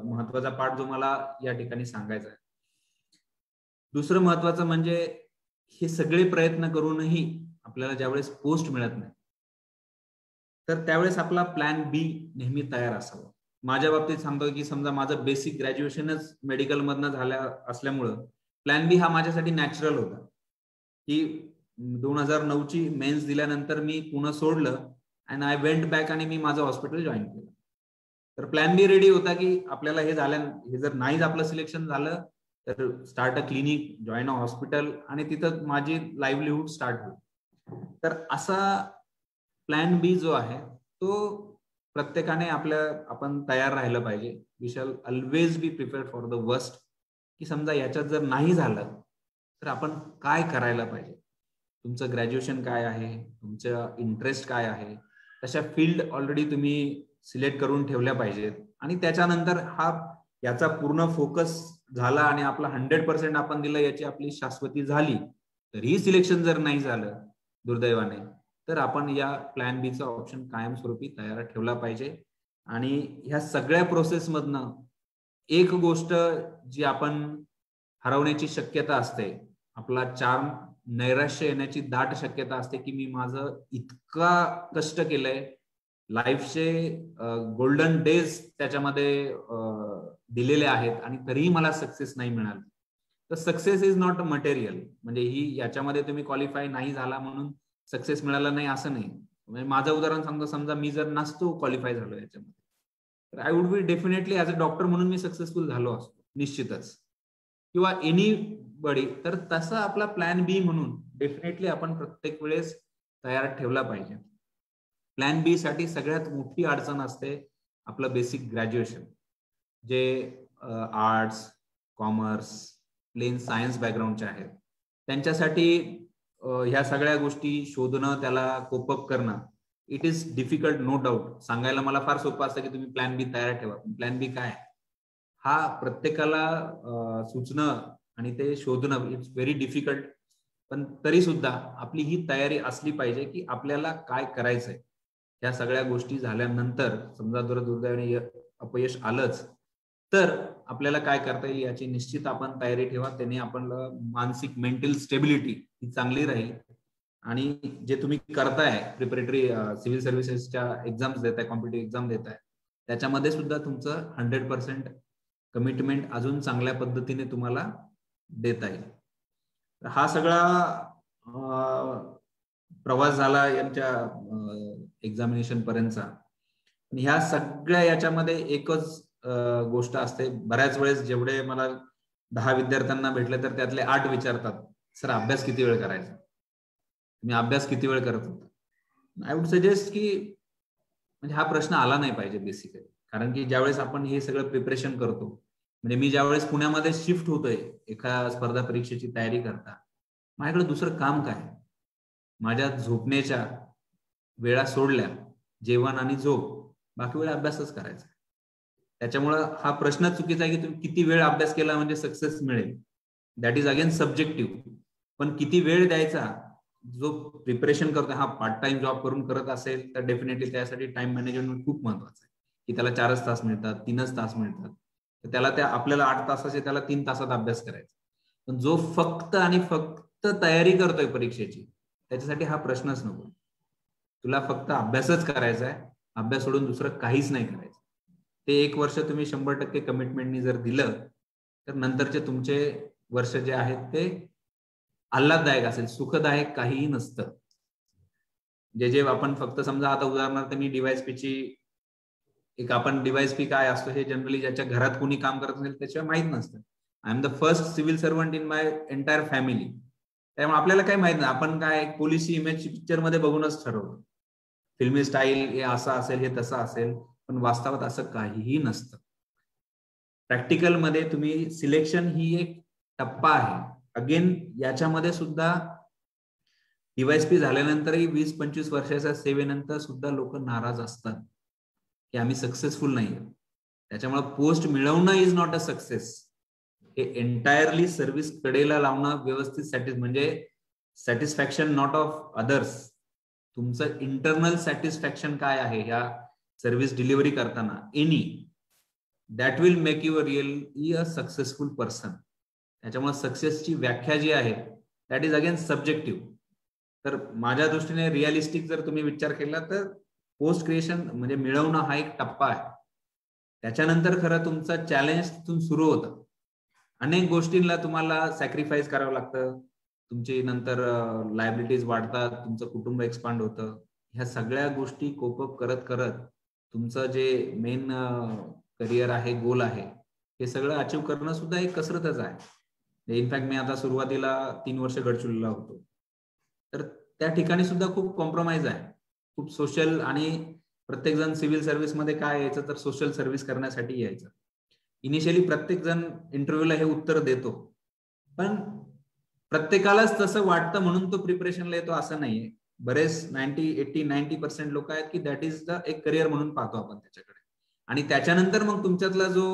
महत्वाचा पार्ट जो मला या ठिकाणी सांगायचा आहे. दुसरं महत्वाचं म्हणजे हे सगळे प्रयत्न करूनही आपल्याला ज्यावेळेस पोस्ट मिळत नाही तर त्यावेळेस आपला प्लॅन बी नेहमी तयार असावा. माझ्या बाबतीत सांगतो की समजा माझं बेसिक ग्रॅज्युएशनच मेडिकल मधनं झाल्या असल्यामुळं प्लॅन बी हा माझ्यासाठी नॅचरल होता, की 2009 ची मेन्स दिल्यानंतर मी पुणे सोडलं अँड आय वेंट बॅक आणि मी माझं हॉस्पिटल जॉईन केलं. तर प्लॅन बी रेडी होता की आपल्याला हे जर नाहीच आपलं सिलेक्शन झालं तर start a clinic, join a hospital आणि तिथं माझी लाईव्हलीहूड स्टार्ट होईल. तर असा प्लॅन बी जो आहे तो प्रत्येकाने आपण तयार राहिलं पाहिजे. We shall always be prepared for the worst, की समजा याच्यात जर नाही झालं तर आपण काय करायला पाहिजे. तुमचं ग्रॅज्युएशन काय आहे, तुमचं इंटरेस्ट काय आहे, तशा फील्ड ऑलरेडी तुम्ही सिलेक्ट करून ठेवल्या पाहिजेत. आणि त्याच्यानंतर याचा पूर्ण फोकस झाला आणि आपला 100% आपण दिलं, याची आपली शाश्वती झाली, तरीही सिलेक्शन जर नाही झालं दुर्दैवाने, तर आपण या प्लॅन बी चा ऑप्शन कायमस्वरूपी तयार ठेवला पाहिजे. आणि ह्या सगळ्या प्रोसेस मधनं एक गोष्ट जी आपण हरवण्याची शक्यता असते, आपला चार्म, नैराश्य येण्याची दाट शक्यता असते, की मी माझं इतका कष्ट केलंय, लाईफचे गोल्डन डेज त्याच्यामध्ये दिलेले आहेत आणि तरीही मला सक्सेस नाही मिळाली. तर success is not a material, म्हणजे याच्यामध्ये तुम्ही क्वालिफाय नाही झाला म्हणून सक्सेस मिळाला नाही असं नाही. म्हणजे माझं उदाहरण सांगतो, समजा मी जर नसतो क्वालिफाय झालो याच्यामध्ये तर I would be definitely as a doctor म्हणून मी सक्सेसफुल झालो असतो निश्चितच, किंवा एनी बडी. तर तसा आपला प्लॅन बी म्हणून डेफिनेटली आपण प्रत्येक वेळेस तयार ठेवला पाहिजे. प्लॅन बी साठी सगळ्यात मोठी अडचण असते आपलं बेसिक ग्रॅज्युएशन. जे आर्ट्स, कॉमर्स, प्लेन सायन्स बॅकग्राऊंडचे आहेत त्यांच्यासाठी ह्या सगळ्या गोष्टी शोधणं, त्याला कोपअप करणं, it is difficult, no doubt. सांगायला मला फार सोपं असतं की तुम्ही प्लॅन बी तयार ठेवा. प्लॅन बी काय हा प्रत्येकाला सुचणं आणि ते शोधणं इट्स व्हेरी डिफिकल्ट. पण तरी सुद्धा आपली ही तयारी असली पाहिजे की आपल्याला काय करायचंय. या सगळ्या गोष्टी झाल्यानंतर समजा जर दुर्दैवाने अपयश आलंच तर आपल्याला काय करता येईल याची निश्चित आपण तयारी ठेवा. त्याने आपण मानसिक मेंटल स्टेबिलिटी ही चांगली राहील. आणि जे तुम्ही करताय प्रिपरेटरी सिव्हिल सर्व्हिसेसच्या एक्झाम्स देताय, कॉम्पिटेटिव्ह एक्झाम देताय, त्याच्यामध्ये सुद्धा तुमचं 100% कमिटमेंट अजून चांगल्या पद्धतीने तुम्हाला देता येईल. हा सगळा प्रवास झाला यांच्या एक्झामिनेशन पर्यंतचा. ह्या सगळ्या याच्यामध्ये एकच गोष्ट असते, बऱ्याच वेळेस जेवढे मला 10 विद्यार्थ्यांना भेटले तर त्यातले 8 विचारतात, सर अभ्यास किती वेळ करायचा, तुम्ही अभ्यास किती वेळ करत होता. आय वुड सजेस्ट की म्हणजे हा प्रश्न आला नाही पाहिजे बेसिकली. कारण की ज्यावेळेस आपण हे सगळं प्रिपरेशन करतो, म्हणजे मी ज्यावेळेस पुण्यामध्ये शिफ्ट होतोय एका स्पर्धा परीक्षेची तयारी करता, माझ्याकडे दुसरं काम काय, माझ्या झोपण्याच्या वेळा सोडल्या, जेवण आणि झोप, बाकी वेळ अभ्यासच करायचा. त्याच्यामुळं हा प्रश्न चुकीचा आहे की तुम्ही किती वेळ अभ्यास केला म्हणजे सक्सेस मिळेल. That is again subjective. पण किती वेळ द्यायचा, जो प्रिपरेशन करतो, हा पार्ट टाइम जॉब करून करत असेल तर डेफिनेटली त्यासाठी टाइम मॅनेजमेंट खूप महत्वाचं आहे. की त्याला 4च तास मिळतात, 3च तास मिळतात, तर त्याला आपल्याला 8 तासाचे त्याला 3 तासात अभ्यास करायचा. पण जो फक्त आणि फक्त तयारी करतोय परीक्षेची, त्याच्यासाठी हा प्रश्नच नको. तुला फक्त अभ्यासच करायचा आहे, अभ्यास सोडून दुसरं काहीच नाही करायचं. ते 1 वर्ष तुम्ही 100% कमिटमेंटनी जर दिलं तर नंतरचे तुमचे वर्ष जे आहेत ते आल्हाददायक असेल, सुखदायक काहीही नसतं. जे आपण फक्त समजा आता उदाहरणार्थ मी DYSP ची एक आपण डिव्हाइस पी काय असतो हे जनरली ज्याच्या घरात कोणी काम करत असेल त्याच्यावर माहित नसतं. I am the first civil servant in my entire family. त्यामुळे आपल्याला काही माहित नाही, आपण काय पोलिसी इमेज पिक्चर मध्ये बघूनच ठरवतो. फिल्मी स्टाईल हे असं असेल, हे तसं असेल, पण वास्तवात असं काहीही नसतं. प्रॅक्टिकल मध्ये तुम्ही सिलेक्शन ही एक टप्पा आहे. अगेन याच्यामध्ये सुद्धा डिव्हाइस पी झाल्यानंतरही 20-25 वर्षाच्या सेवेनंतर सुद्धा लोक नाराज असतात की आम्ही सक्सेसफुल नाही. त्याच्यामुळे पोस्ट मिळवणं इज नॉट अ सक्सेस. हे एंटायरली सर्व्हिस कडेला लावणं व्यवस्थित म्हणजे सॅटिस्फॅक्शन नॉट ऑफ अदर्स, तुमचं इंटरनल सॅटिस्फॅक्शन काय आहे ह्या सर्व्हिस डिलिव्हरी करताना, any that will make you a really a successful person. त्याच्यामुळे सक्सेसची व्याख्या जी आहे दॅट इज अगेन सब्जेक्टिव्ह. तर माझ्या दृष्टीने रिअलिस्टिक जर तुम्ही विचार केला तर पोस्ट क्रिएशन म्हणजे मिळवणं हा एक टप्पा आहे. त्याच्यानंतर खरं तुमचं चॅलेंज तिथून सुरू होतं. अनेक गोष्टींना तुम्हाला सॅक्रिफाईस करावं लागतं. तुमची नंतर लायबिलिटीज वाढतात, तुमचं कुटुंब एक्सपांड होतं. ह्या सगळ्या गोष्टी कोपअप करत करत तुमचं जे मेन करिअर आहे, गोल आहे, हे सगळं अचीव्ह करणं सुद्धा एक कसरतच आहे. इनफॅक्ट मी आता सुरुवातीला 3 वर्ष गडचिरोलीला होतो, तर त्या ठिकाणी सुद्धा खूप कॉम्प्रोमाइज आहे, खूप सोशल. आणि प्रत्येक जण सिव्हिल सर्व्हिस मध्ये काय यायचं तर सोशल सर्व्हिस करण्यासाठी यायचं. इनिशियली प्रत्येक जण इंटरव्ह्यूला हे उत्तर देतो, पण प्रत्येकालाच तसं वाटतं म्हणून तो प्रिपरेशनला येतो असं नाहीये. बरेच 90% लोक आहेत की दॅट इज द एक करिअर म्हणून पाहतो आपण त्याच्याकडे. आणि त्याच्यानंतर मग तुमच्यातला जो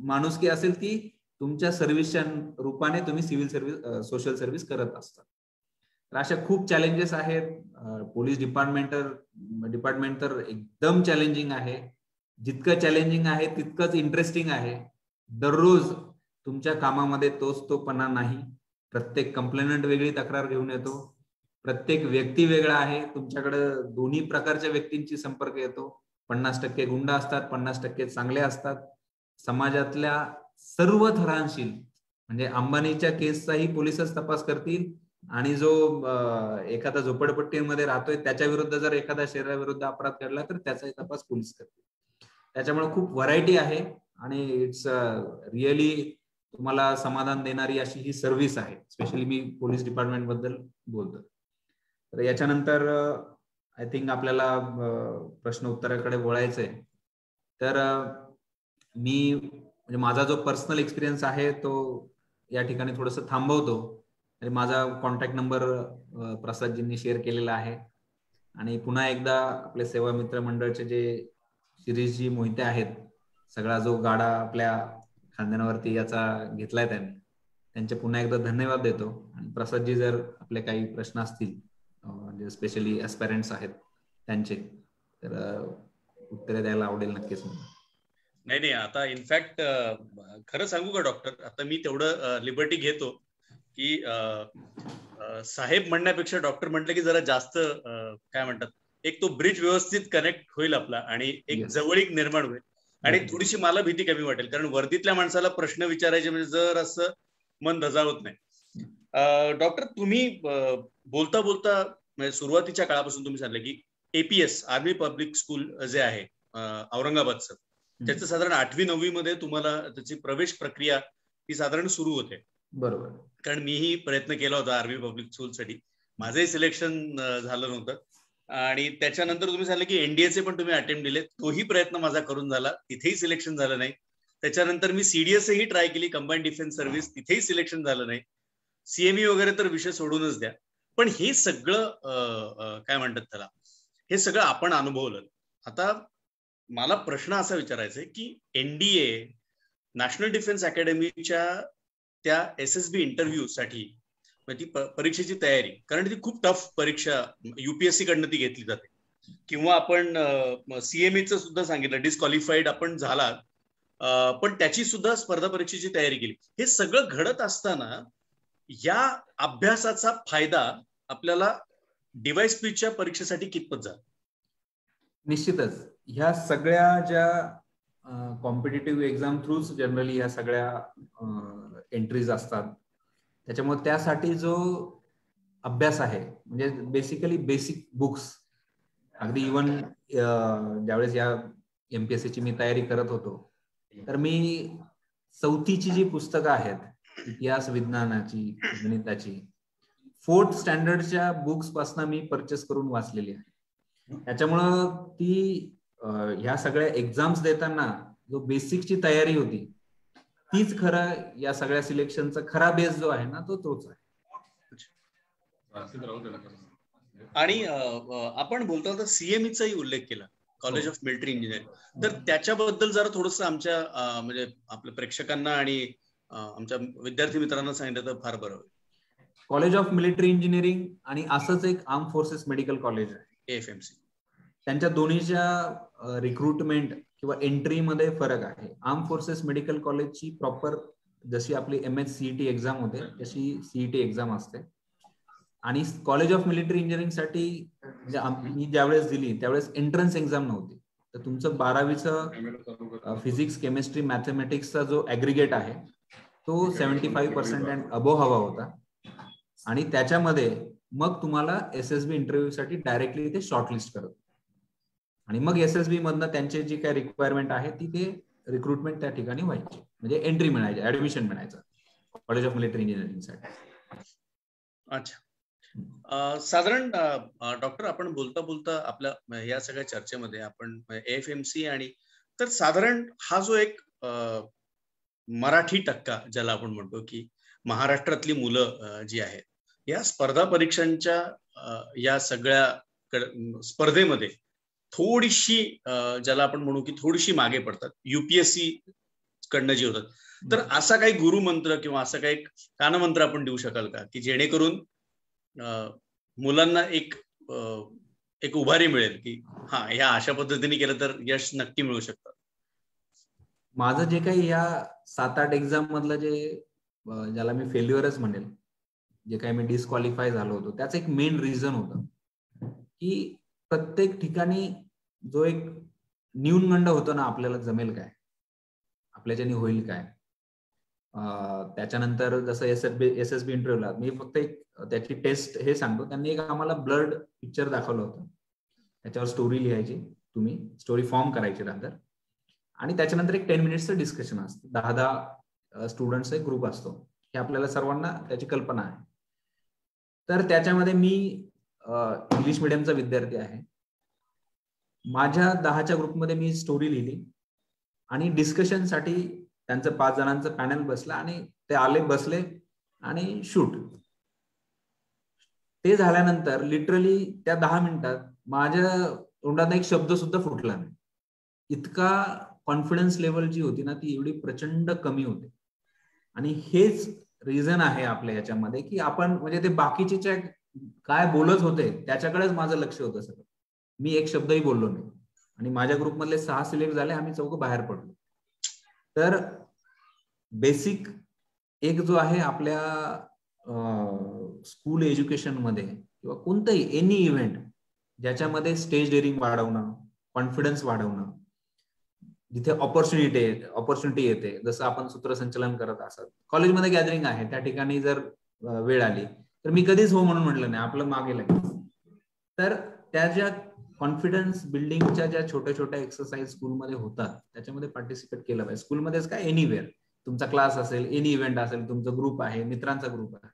माणुसकी असेल ती तुमच्या सर्व्हिसच्या रूपाने तुम्ही सिव्हिल सर्व्हिस, सोशल सर्व्हिस करत असता. तर अशा खूप चॅलेंजेस आहेत. पोलीस डिपार्टमेंट तर एकदम चॅलेंजिंग आहे. जितकं चॅलेंजिंग आहे तितकंच इंटरेस्टिंग आहे. दररोज तुमच्या कामामध्ये तोपणा नाही. प्रत्येक कंप्लेनंट वेगळी तक्रार घेऊन येतो, प्रत्येक व्यक्ती वेगळा आहे. तुमच्याकडे दोन्ही प्रकारच्या व्यक्तींची संपर्क येतो. 50% गुंड असतात, 50% चांगले असतात. समाजातल्या सर्व थरांशी, म्हणजे अंबानीच्या केसचाही पोलिसच तपास करतील, आणि जो एखादा झोपडपट्टीमध्ये राहतोय त्याच्या विरुद्ध जर एखादा शहराविरुद्ध अपराध घडला तर त्याचाही तपास पोलीस करतील. त्याच्यामुळे खूप व्हरायटी आहे आणि इट्स रिअली तुम्हाला समाधान देणारी अशी ही सर्व्हिस आहे. स्पेशली मी पोलीस डिपार्टमेंट बद्दल बोलतो. तर याच्यानंतर आय थिंक आपल्याला प्रश्न उत्तराकडे वळायचंय. तर मी म्हणजे माझा जो पर्सनल एक्सपिरियन्स आहे तो या ठिकाणी थोडस थांबवतो. माझा कॉन्टॅक्ट नंबर प्रसादजींनी शेअर केलेला आहे. आणि पुन्हा एकदा आपले सेवा मित्र मंडळचे जे शिरीषजी मोहिते आहेत, सगळा जो गाडा आपल्या खांद्यावरती याचा घेतलाय त्यांचे पुन्हा एकदा धन्यवाद देतो. आणि प्रसादजी जर आपले काही प्रश्न असतील, म्हणजे स्पेशली ऍस्पायरंट्स आहेत त्यांचे, तर उत्तरे द्यायला आवडेल नक्कीच. नाही, आता इनफॅक्ट खरं सांगू का डॉक्टर, आता मी तेवढं लिबर्टी घेतो की साहेब म्हणण्यापेक्षा डॉक्टर म्हटलं की जरा जास्त काय म्हणतात, एक तो ब्रिज व्यवस्थित कनेक्ट होईल आपला आणि एक जवळीक निर्माण होईल आणि थोडीशी मला भीती कमी वाटेल. कारण वर्दीतल्या माणसाला प्रश्न विचारायचे म्हणजे जर असं मन धजावत नाही. डॉक्टर, तुम्ही बोलता बोलता म्हणजे सुरुवातीच्या काळापासून तुम्ही सांगितलं की APS आर्मी पब्लिक स्कूल जे आहे औरंगाबादचं, त्याचं साधारण 8वी-9वी मध्ये तुम्हाला त्याची प्रवेश प्रक्रिया ही साधारण सुरू होते. बरोबर. कारण मीही प्रयत्न केला होता आर्मी पब्लिक स्कूलसाठी, माझंही सिलेक्शन झालं नव्हतं. आणि त्याच्यानंतर तुम्ही सांगितलं की NDAचे पण तुम्ही अटेम्प्ट दिले, तोही प्रयत्न माझा करून झाला, तिथेही सिलेक्शन झालं नाही. त्याच्यानंतर मी CDSA ही ट्राय केली, कंबाईंड डिफेन्स सर्व्हिस, तिथेही सिलेक्शन झालं नाही. CME वगैरे तर विषय सोडूनच द्या. पण हे सगळं काय म्हणतात त्याला, हे सगळं आपण अनुभवलं. आता मला प्रश्न असा विचारायचा आहे की NDA नॅशनल डिफेन्स अकॅडमीच्या त्या SSB इंटरव्ह्यू साठी ती परीक्षेची तयारी, कारण ती खूप टफ परीक्षा UPSC कडनं ती घेतली जाते. किंवा आपण CMEचं सुद्धा सांगितलं, डिस्क्वालिफाईड आपण झाला, पण त्याची सुद्धा स्पर्धा परीक्षेची तयारी केली. हे सगळं घडत असताना या अभ्यासाचा फायदा आपल्याला डिव्हाइस पीच्या परीक्षेसाठी कितपत झाला? निश्चितच ह्या सगळ्या ज्या कॉम्पिटिटिव्ह एक्झाम थ्रूच जनरली ह्या सगळ्या एंट्रीज असतात, त्याच्यामुळे त्यासाठी जो अभ्यास आहे म्हणजे बेसिकली बेसिक बुक्स, अगदी इव्हन ज्यावेळेस या MPSC ची मी तयारी करत होतो, तर मी 4थीची जी पुस्तकं आहेत इतिहास विज्ञानाची, गणिताची, 4th स्टँडर्डच्या बुक्स पासून मी परचेस करून वाचलेली आहे. त्याच्यामुळं ती ह्या सगळ्या एक्झाम्स देताना जो बेसिकची तयारी होती तीच खरं या सगळ्या सिलेक्शनचा खरा बेस जो आहे ना तोच आहे. आणि आपण बोलतो तर CME-चाही उल्लेख केला, कॉलेज ऑफ मिलिटरी इंजिनिअरिंग, तर त्याच्याबद्दल जरा थोडंसं आमच्या म्हणजे आपल्या प्रेक्षकांना आणि आमच्या विद्यार्थी मित्रांना सांगितलं तर फार बरं होईल. कॉलेज ऑफ मिलिटरी इंजिनिअरिंग आणि असंच एक आर्म फोर्सेस मेडिकल कॉलेज आहे, AFMC. त्यांच्या दोन्हीच्या रिक्रुटमेंट किंवा एंट्री मध्ये फरक आहे. आर्म फोर्सेस मेडिकल कॉलेजची प्रॉपर जशी आपली MHCET एक्झाम होते तशी CET एक्झाम असते. आणि कॉलेज ऑफ मिलिटरी इंजिनिअरिंग साठी मी ज्यावेळेस दिली त्यावेळेस एंट्रन्स एक्झाम नव्हती, तर तुमचं 12वीचं फिजिक्स, केमिस्ट्री, मॅथमॅटिक्सचा जो ऍग्रिगेट आहे तो 75% अँड अबोव्ह हवा होता. आणि त्याच्यामध्ये मग तुम्हाला SSB इंटरव्ह्यू साठी डायरेक्टली ते शॉर्टलिस्ट करत आणि मग SSB मधनं त्यांचे जी काही रिक्वायरमेंट आहे ती ते रिक्रुटमेंट त्या ठिकाणी व्हायची, म्हणजे एंट्री मिळायची, ऍडमिशन मिळायचं कॉलेज ऑफ मिलिटरी इंजिनिअरिंग साठी. अच्छा, साधारण डॉक्टर आपण बोलता बोलता आपल्या या सगळ्या चर्चेमध्ये आपण AFMC आणि तर साधारण हा जो एक मराठी टक्का ज्याला आपण म्हणतो की महाराष्ट्रातली मुलं जी आहेत या स्पर्धा परीक्षांच्या या सगळ्या स्पर्धेमध्ये थोडीशी ज्याला आपण म्हणू की थोडीशी मागे पडतात UPSC कडनं जे होतात, तर असा काही गुरुमंत्र किंवा असा काही कानमंत्र आपण देऊ शकाल का की जेणेकरून मुलांना एक उभारी मिळेल की हा ह्या अशा पद्धतीने केलं तर यश नक्की मिळू शकतं? माझं जे काही या 7-8 एक्झाम मधलं जे ज्याला मी फेल्युअरच म्हणेल, जे काही मी डिस्क्वालिफाय झालो होतो, त्याचं एक मेन रिझन होतं की प्रत्येक ठिकाणी जो एक न्यूनगंड होतो ना, आपल्याला जमेल काय, आपल्याच्याने होईल काय. त्याच्यानंतर जसं SSB इंटरव्ह्यूला मी फक्त एक त्याची टेस्ट हे सांगतो, त्यांनी एक आम्हाला ब्लड पिक्चर दाखवलं होतं, त्याच्यावर स्टोरी लिहायची, तुम्ही स्टोरी फॉर्म करायची नंतर, आणि त्याच्यानंतर एक 10 मिनिट्सचं डिस्कशन असतं, 10 स्टुडंट्सचा एक ग्रुप असतो, हे आपल्याला सर्वांना त्याची कल्पना आहे. तर त्याच्यामध्ये मी इंग्लिश मिडियमचा विद्यार्थी आहे, माझ्या 10च्या ग्रुपमध्ये मी स्टोरी लिहिली आणि डिस्कशनसाठी त्यांचं 5 जणांचं पॅनल बसला आणि ते आले, बसले आणि शूट. ते झाल्यानंतर लिटरली त्या 10 मिनिटात माझ्या तोंडात एक शब्द सुद्धा फुटला नाही. इतका कॉन्फिडन्स लेवल जी होती ना ती एवढी प्रचंड कमी होते. आणि हेच रिझन आहे आपल्या ह्याच्यामध्ये की आपण म्हणजे ते बाकीचे काय बोलत होते त्याच्याकडेच माझं लक्ष होतं सगळं. मी एक शब्दही बोललो नाही आणि माझ्या ग्रुपमधले 6 सिलेक्ट झाले, आम्ही 4 बाहेर पडलो. तर बेसिक एक जो आहे आपल्या स्कूल एज्युकेशन मध्ये किंवा कोणतंही एनी इव्हेंट ज्याच्यामध्ये स्टेज डेअरिंग वाढवणं, कॉन्फिडन्स वाढवणं, जिथे ऑपॉर्च्युनिटी येते, जसं आपण सूत्रसंचलन करत असत, कॉलेजमध्ये गॅदरिंग आहे त्या ठिकाणी जर वेळ आली तर मी कधीच हो म्हणून म्हटलं नाही, आपलं मागे लागेल. तर त्या ज्या कॉन्फिडन्स बिल्डिंगच्या ज्या छोट्या छोट्या एक्सरसाइज स्कूलमध्ये होतात त्याच्यामध्ये पार्टिसिपेट केलं पाहिजे. स्कूलमध्येच काय, एनिवेअर, तुमचा क्लास असेल, एनी इव्हेंट असेल, तुमचा ग्रुप आहे, मित्रांचा ग्रुप आहे,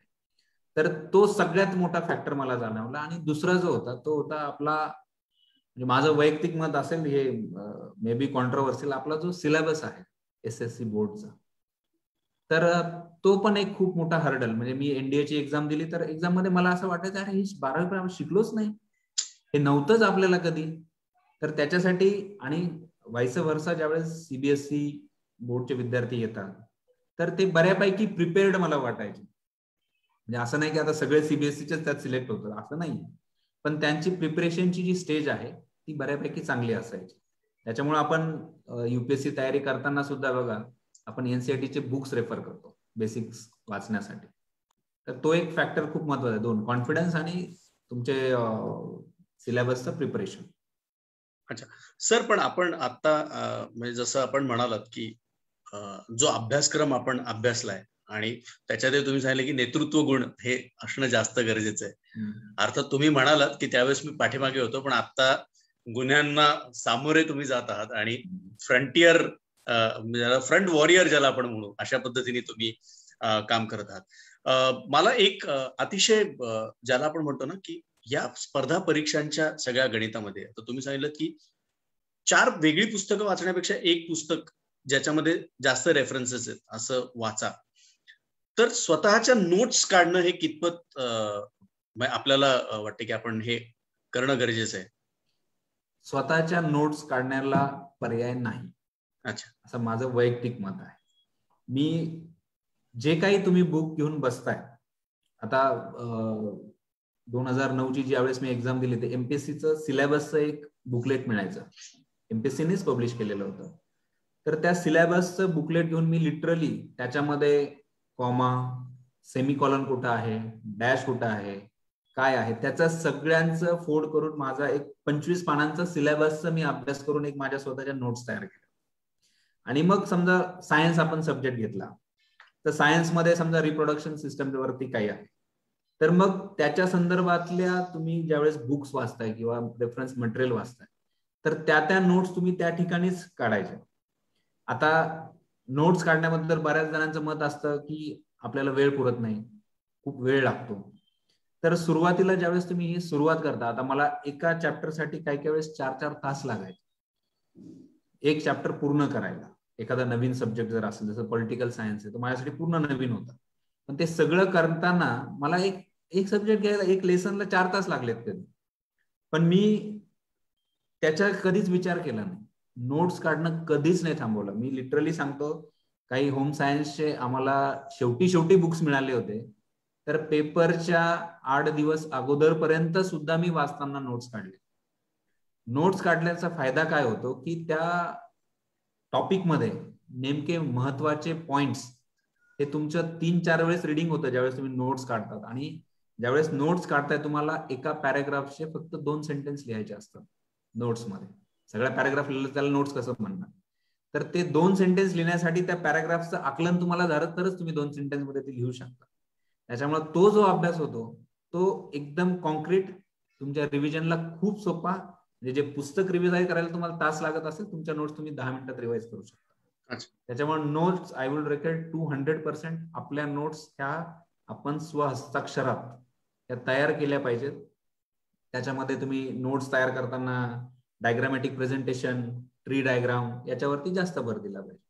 तर तो सगळ्यात मोठा फॅक्टर मला जाणवला. आणि दुसरा जो होता तो होता आपला, म्हणजे माझं वैयक्तिक मत असेल, हे मे बी कॉन्ट्रोवर्सियल, आपला जो सिलेबस आहे SSC बोर्डचा, तर तो पण एक खूप मोठा हर्डल. म्हणजे मी NDA ची एक्झाम दिली तर एक्झाम मध्ये मला असं वाटायचं अरे ही 12वी आपण शिकलोच नाही, हे नव्हतंच आपल्याला कधी. तर त्याच्यासाठी आणि व्हाईस वर्सा ज्यावेळेस CBSE बोर्डचे विद्यार्थी येतात तर ते बऱ्यापैकी प्रिपेअर्ड मला वाटायचे. म्हणजे असं नाही की आता सगळे CBSEचेच त्यात सिलेक्ट होतात, असं नाही, पण त्यांची प्रिपरेशनची जी स्टेज आहे ती बऱ्यापैकी चांगली असायची. त्याच्यामुळे आपण UPSC तयारी करताना सुद्धा बघा आपण NCERT चे बुक्स रेफर करतो बेसिक्स वाचण्यासाठी. तर तो एक फॅक्टर खूप महत्वाचा आहे, 2 कॉन्फिडन्स आणि तुमचे सिलेबसचं प्रिपरेशन. अच्छा सर, पण आपण आता म्हणजे जसं आपण म्हणालात की जो अभ्यासक्रम आपण अभ्यासलाय आणि त्याच्यात तुम्ही सांगितलं की नेतृत्व गुण हे असणं जास्त गरजेचं आहे. अर्थात तुम्ही म्हणालात की त्यावेळेस मी पाठीमागे होतो, पण आता गुन्ह्यांना सामोरे तुम्ही जात आहात आणि फ्रंटियर फ्रंट वॉरियर ज्याला आपण म्हणू अशा पद्धतीने तुम्ही काम करत आहात. मला एक अतिशय ज्याला आपण म्हणतो ना की या स्पर्धा परीक्षांच्या सगळ्या गणितामध्ये आता तुम्ही सांगितलं की 4 वेगळी पुस्तकं वाचण्यापेक्षा एक पुस्तक ज्याच्यामध्ये जास्त रेफरन्सेस आहेत असं वाचा. तर स्वतःच्या नोट्स काढणं हे कितपत आपल्याला वाटते की आपण हे करणं गरजेचं आहे? स्वतःच्या नोट्स काढण्याला पर्याय नाही. अच्छा, असं माझं वैयक्तिक मत आहे. मी जे काही तुम्ही बुक घेऊन बसताय, आता 2009 ची ज्यावेळेस मी एक्झाम दिली ते एमपीएससीचं सिलेबसचं एक बुकलेट मिळायचं, एमपीएससीनेच पब्लिश केलेलं होतं. तर त्या सिलेबसचं बुकलेट घेऊन मी लिटरली त्याच्यामध्ये कॉमा, सेमीकॉलन कुठं आहे, डॅश कुठं आहे, काय आहे, त्याचा सगळ्यांचं फोड करून माझा एक 25 पानांचा सिलेबसचा मी अभ्यास करून एक माझ्या स्वतःच्या नोट्स तयार केल्या. आणि मग समजा सायन्स आपण सब्जेक्ट घेतला तर सायन्समध्ये समजा रिप्रोडक्शन सिस्टमवरती काही आहे, तर मग त्याच्या संदर्भातल्या तुम्ही ज्यावेळेस बुक्स वाचताय किंवा रेफरन्स मटेरियल वाचताय तर त्या नोट्स तुम्ही त्या ठिकाणीच काढायच्या. आता नोट्स काढण्याबद्दल बऱ्याच जणांचं मत असतं की आपल्याला वेळ पुरत नाही, खूप वेळ लागतो. तर सुरुवातीला ज्यावेळेस तुम्ही ही सुरुवात करता, आता मला एका चॅप्टरसाठी काही वेळेस 4-4 तास लागायचे एक चॅप्टर पूर्ण करायला. एखादा नवीन सब्जेक्ट जर असेल, जसं पॉलिटिकल सायन्स आहे, तर माझ्यासाठी पूर्ण नवीन होता. पण ते सगळं करताना मला एक सब्जेक्ट घ्यायला एक लेसनला 4 तास लागलेत कधी. पण मी त्याचा कधीच विचार केला नाही, नोट्स काढणं कधीच नाही थांबवलं. मी लिटरली सांगतो, काही होम सायन्सचे आम्हाला शेवटी बुक्स मिळाले होते, तर पेपरच्या 8 दिवस अगोदरपर्यंत सुद्धा मी वाचताना नोट्स काढले. नोट्स काढल्याचा फायदा काय होतो की त्या टॉपिक मध्ये नेमके महत्वाचे पॉइंट्स हे तुमचं 3-4 वेळेस रिडिंग होतं ज्यावेळेस तुम्ही नोट्स काढतात. आणि ज्यावेळेस नोट्स काढताय तुम्हाला एका पॅराग्राफचे फक्त 2 सेंटेन्स लिहायचे असतात नोट्समध्ये. सगळ्या पॅराग्राफ लिहिलं त्याला नोट्स कसं म्हणणार, तर ते 2 सेंटेन्स लिहिण्यासाठी त्या पॅराग्राफचं आकलन तुम्हाला झालं तरच तुम्ही 2 सेंटेन्स मध्ये ते लिहू शकता. त्याच्यामुळे तो जो अभ्यास होतो तो एकदम कॉन्क्रीट, तुमच्या रिव्हिजनला खूप सोपा. म्हणजे जे पुस्तक रिव्हिजन करायला तुम्हाला तास लागत असेल, तुमच्या नोट्स तुम्ही 10 मिनिटात रिवाइज करू शकता. त्याच्यामुळे नोट्स आय विल रेकमेंड 200% आपल्या नोट्स ह्या आपण स्वहस्ताक्षरात त्या तयार केल्या पाहिजेत. त्याच्यामध्ये तुम्ही नोट्स तयार करताना डायग्रामॅटिक प्रेझेंटेशन, ट्री डायग्राम याच्यावरती जास्त भर दिला पाहिजे.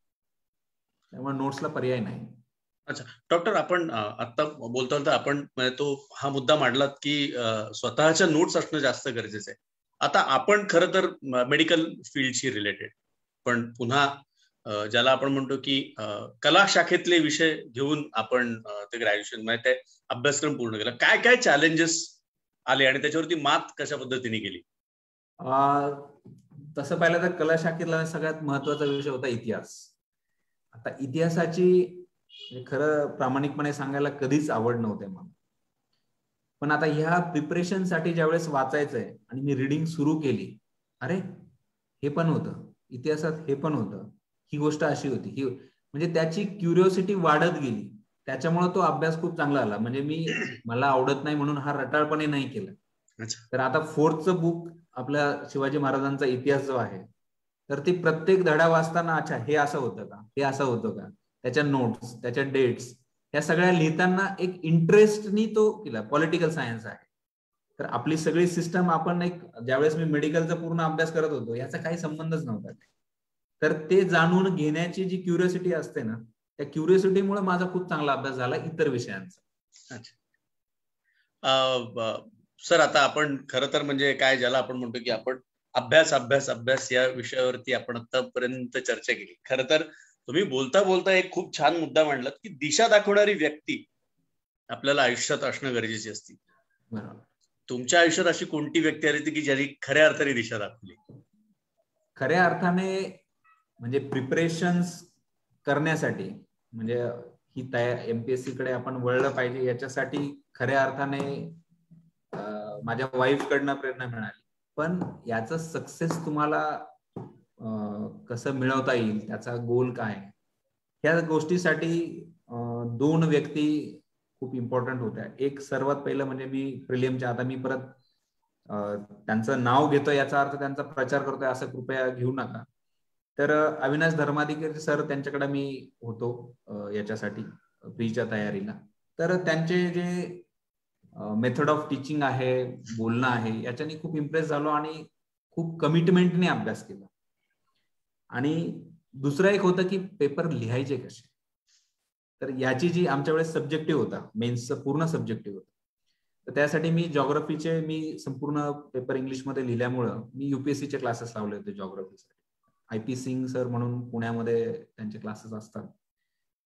त्यामुळे नोट्सला पर्याय नाही. अच्छा डॉक्टर, आपण आता बोलता आपण तो हा मुद्दा मांडलात की स्वतःच्या नोट्स असणं जास्त गरजेचं आहे. आता आपण खरं तर मेडिकल फील्डशी रिलेटेड, पण पुन्हा ज्याला आपण म्हणतो की कला शाखेतले विषय घेऊन आपण ते ग्रॅज्युएशन मध्ये ते अभ्यासक्रम पूर्ण केला. काय काय चॅलेंजेस आले आणि त्याच्यावरती मात कशा पद्धतीने केली? तसं पाहिलं तर कला शाखेतला सगळ्यात महत्वाचा विषय होता इतिहास. आता इतिहासाची खरं प्रामाणिकपणे सांगायला कधीच आवड नव्हते मला, पण आता ह्या प्रिपरेशनसाठी ज्यावेळेस वाचायचंय आणि मी रिडिंग सुरू केली, अरे हे पण होतं इतिहासात, हे पण होतं, ही गोष्ट अशी होती, ही म्हणजे त्याची क्युरिओसिटी वाढत गेली. त्याच्यामुळे तो अभ्यास खूप चांगला आला. म्हणजे मला आवडत नाही म्हणून हा रटाळपणे नाही केला. तर आता 4th बुक आपल्या शिवाजी महाराजांचा इतिहास जो आहे, तर ती प्रत्येक धडा वाचताना अच्छा हे असं होतं का, हे असं होतं का, त्याच्या नोट्स, त्याच्या डेट्स या सगळ्या लिहिताना एक इंटरेस्टनी तो केला. पॉलिटिकल सायन्स आहे, तर आपली सगळी सिस्टम आपण ज्यावेळेस मी मेडिकलचा पूर्ण अभ्यास करत होतो याचा काही संबंधच नव्हता. तर ते जाणून घेण्याची जी क्युरिओसिटी असते ना, त्या क्युरिओसिटीमुळे माझा खूप चांगला अभ्यास झाला इतर विषयांचा. सर, आता आपण खरं तर म्हणजे काय ज्याला आपण म्हणतो की आपण अभ्यास या विषयावरती आपण आतापर्यंत चर्चा केली. खरं तर तुम्ही बोलता बोलता एक खूप छान मुद्दा मांडलात की दिशा दाखवणारी व्यक्ती आपल्याला आयुष्यात असणं गरजेची असते. तुमच्या आयुष्यात अशी कोणती व्यक्ती आली की ज्यांनी खऱ्या अर्थाने दिशा दाखवली? खऱ्या अर्थाने म्हणजे प्रिपरेशन्स करण्यासाठी, म्हणजे ही एमपीएससी कडे आपण वळलं पाहिजे याच्यासाठी खऱ्या अर्थाने माझ्या वाईफ कडनं प्रेरणा मिळाली. पण याचा सक्सेस तुम्हाला कसं मिळवता येईल, त्याचा गोल काय, ह्या गोष्टीसाठी 2 व्यक्ती खूप इम्पॉर्टंट होत्या. एक सर्वात पहिलं म्हणजे मी प्रिलिमच्या, आता मी परत त्यांचं नाव घेतोय याचा अर्थ त्यांचा प्रचार करतोय असं कृपया घेऊ नका. तर अविनाश धर्माधिकारी सर, त्यांच्याकडे मी होतो याच्यासाठी प्रीच्या तयारीला. तर त्यांचे जे मेथड ऑफ टीचिंग आहे, बोलणं आहे, याच्याने खूप इम्प्रेस झालो आणि खूप कमिटमेंटने अभ्यास केला. आणि दुसरं एक होतं की पेपर लिहायचे कसे. तर याची जी आमच्या वेळेस सब्जेक्टिव्ह होता, मेन्सचं पूर्ण सब्जेक्टिव्ह होता, तर त्यासाठी मी जॉग्राफीचे मी संपूर्ण पेपर इंग्लिशमध्ये लिहिल्यामुळं मी युपीएससीचे क्लासेस लावले होते जॉग्राफीसाठी. IP सिंग सर म्हणून पुण्यामध्ये त्यांचे क्लासेस असतात.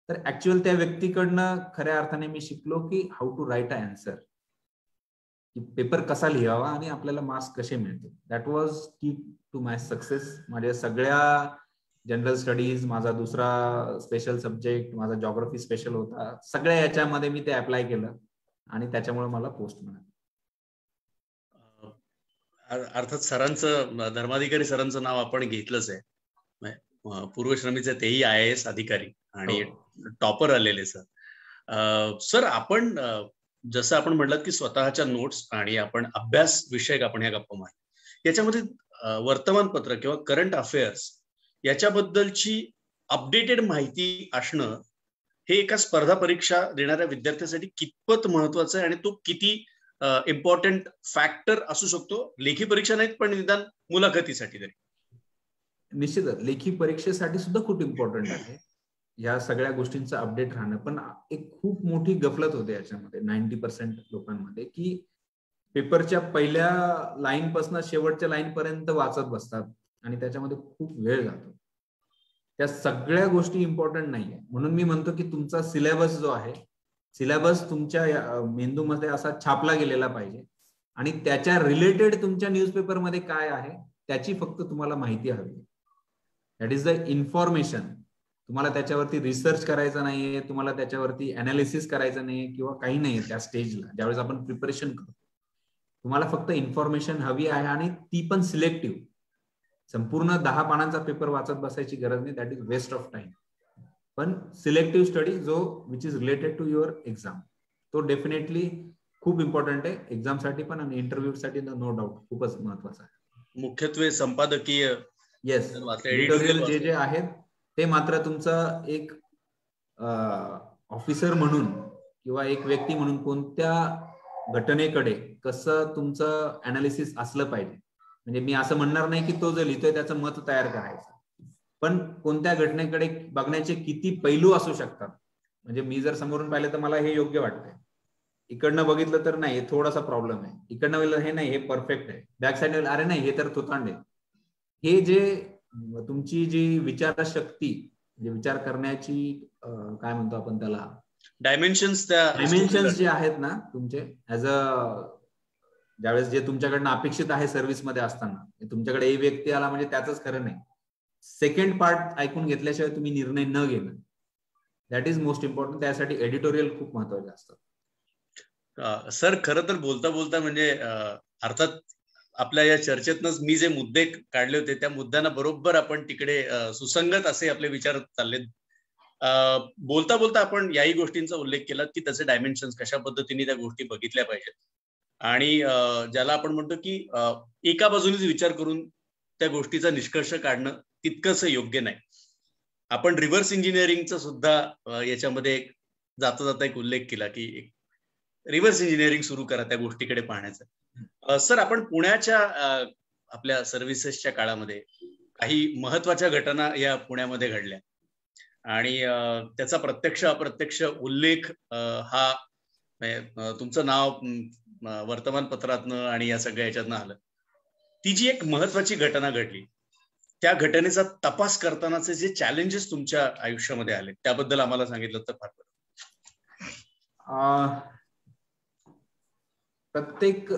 तर ऍक्च्युअल त्या व्यक्तीकडनं खऱ्या अर्थाने मी शिकलो की how to write a answer, की पेपर कसा लिहावा आणि आपल्याला मार्क्स कसे मिळतील. That was key to my success. माझ्या सगळ्या जनरल स्टडीज, माझा दुसरा स्पेशल सब्जेक्ट, माझा जॉग्राफी स्पेशल होता, सगळ्या याच्यामध्ये मी ते अप्लाय केलं आणि त्याच्यामुळे मला पोस्ट मिळाली. अर्थात सरांचं, धर्माधिकारी सरांचं नाव आपण घेतलंच आहे. पूर्वश्रमीचे तेही IAS अधिकारी आणि टॉपर आलेले सर. सर, आपण जसं आपण म्हटलं की स्वतःच्या नोट्स आणि आपण अभ्यास विषयक आपण ह्या गप्पा मारतो, याच्यामध्ये वर्तमानपत्र किंवा करंट अफेअर्स याच्याबद्दलची अपडेटेड माहिती असणं हे एका स्पर्धा परीक्षा देणाऱ्या विद्यार्थ्यासाठी कितपत महत्वाचं आहे आणि तो किती इम्पॉर्टंट फॅक्टर असू शकतो, लेखी परीक्षा नाहीत पण निदान मुलाखतीसाठी तरी? निश्चितच लेखी परीक्षेसाठी सुद्धा खूप इम्पॉर्टंट आहे या सगळ्या गोष्टींचं अपडेट राहणं. पण एक खूप मोठी गफलत होते याच्यामध्ये 90% लोकांमध्ये, की पेपरच्या पहिल्या लाईन पासून शेवटच्या लाईन पर्यंत वाचत बसतात आणि त्याच्यामध्ये खूप वेळ जातो. त्या सगळ्या गोष्टी इम्पॉर्टंट नाहीये. म्हणून मी म्हणतो की तुमचा सिलेबस जो आहे, सिलेबस तुमच्या मेंदूमध्ये असा छापला गेलेला पाहिजे आणि त्याच्या रिलेटेड तुमच्या न्यूजपेपरमध्ये काय आहे त्याची फक्त तुम्हाला माहिती हवी. That is the information. तुम्हाला त्याच्यावरती रिसर्च करायचा नाहीये, तुम्हाला त्याच्यावरती अनालिसिस करायचं नाहीये किंवा काही नाहीये त्या स्टेजला, ज्यावेळेस आपण प्रिपरेशन करतो. तुम्हाला फक्त इन्फॉर्मेशन हवी आहे आणि ती पण सिलेक्टिव्ह. संपूर्ण 10 पानांचा पेपर वाचत बसायची गरज नाही, that is waste of time. पण सिलेक्टिव्ह स्टडी जो which is related to your exam, तो डेफिनेटली खूप इम्पॉर्टंट आहे एक्झामसाठी पण आणि इंटरव्ह्यू साठी नो डाऊट खूपच महत्वाचा आहे. मुख्यत्वे संपादकीय, येस, एडिटोरियल जे आहेत ते मात्र तुमचं एक ऑफिसर म्हणून किंवा एक व्यक्ती म्हणून कोणत्या घटनेकडे कसं तुमचं अनालिसिस असलं पाहिजे. म्हणजे मी असं म्हणणार नाही की तो जो लिहितोय त्याचं मत तयार करायचं, पण कोणत्या घटनेकडे बघण्याचे किती पैलू असू शकतात. म्हणजे मी जर समोरून पाहिलं तर मला हे योग्य वाटतंय, इकडनं बघितलं तर नाही, थोडासा प्रॉब्लेम आहे, इकडनं बघितलं हे नाही, हे परफेक्ट आहे, बॅक साईड अरे नाही हे तर थोतांड आहे. हे जे तुमची जी विचारशक्ती, म्हणजे विचार करण्याची काय म्हणतो आपण त्याला, डायमेन्शन्स जे आहेत ना तुमचे ऍज अ, ज्यावेळेस जे तुमच्याकडनं अपेक्षित आहे सर्व्हिसमध्ये असताना, तुमच्याकडे एक व्यक्ती आला म्हणजे त्याच खरं नाही, सेकंड पार्ट ऐकून घेतल्याशिवाय तुम्ही निर्णय न घेणं, दॅट इज मोस्ट इम्पॉर्टंट. त्यासाठी एडिटोरियल खूप महत्वाचे असतात. सर, खरं तर बोलता बोलता म्हणजे अर्थात आपल्या या चर्चेतनच मी जे मुद्दे काढले होते त्या मुद्द्यांना बरोबर आपण तिकडे सुसंगत असे आपले विचार चाललेत. बोलता बोलता आपण याही गोष्टींचा उल्लेख केला की त्याचे डायमेन्शन्स कशा पद्धतीने त्या गोष्टी बघितल्या पाहिजेत आणि ज्याला आपण म्हणतो की एका बाजूनेच विचार करून त्या गोष्टीचा निष्कर्ष काढणं तितकंसं योग्य नाही. आपण रिव्हर्स इंजिनिअरिंगचा सुद्धा याच्यामध्ये जाता जाता एक उल्लेख केला की रिव्हर्स इंजिनिअरिंग सुरू करा त्या गोष्टीकडे पाहण्याचा. सर, आपण पुण्याच्या आपल्या सर्व्हिसेसच्या काळामध्ये काही महत्वाच्या घटना या पुण्यामध्ये घडल्या आणि त्याचा प्रत्यक्ष अप्रत्यक्ष उल्लेख हा तुमचं नाव वर्तमानपत्रातनं आणि या सगळ्या याच्यातनं आलं. ती जी एक महत्वाची घटना घडली, त्या घटनेचा तपास करतानाचे जे चॅलेंजेस तुमच्या आयुष्यामध्ये आले त्याबद्दल आम्हाला सांगितलं तर फार बरं. प्रत्येक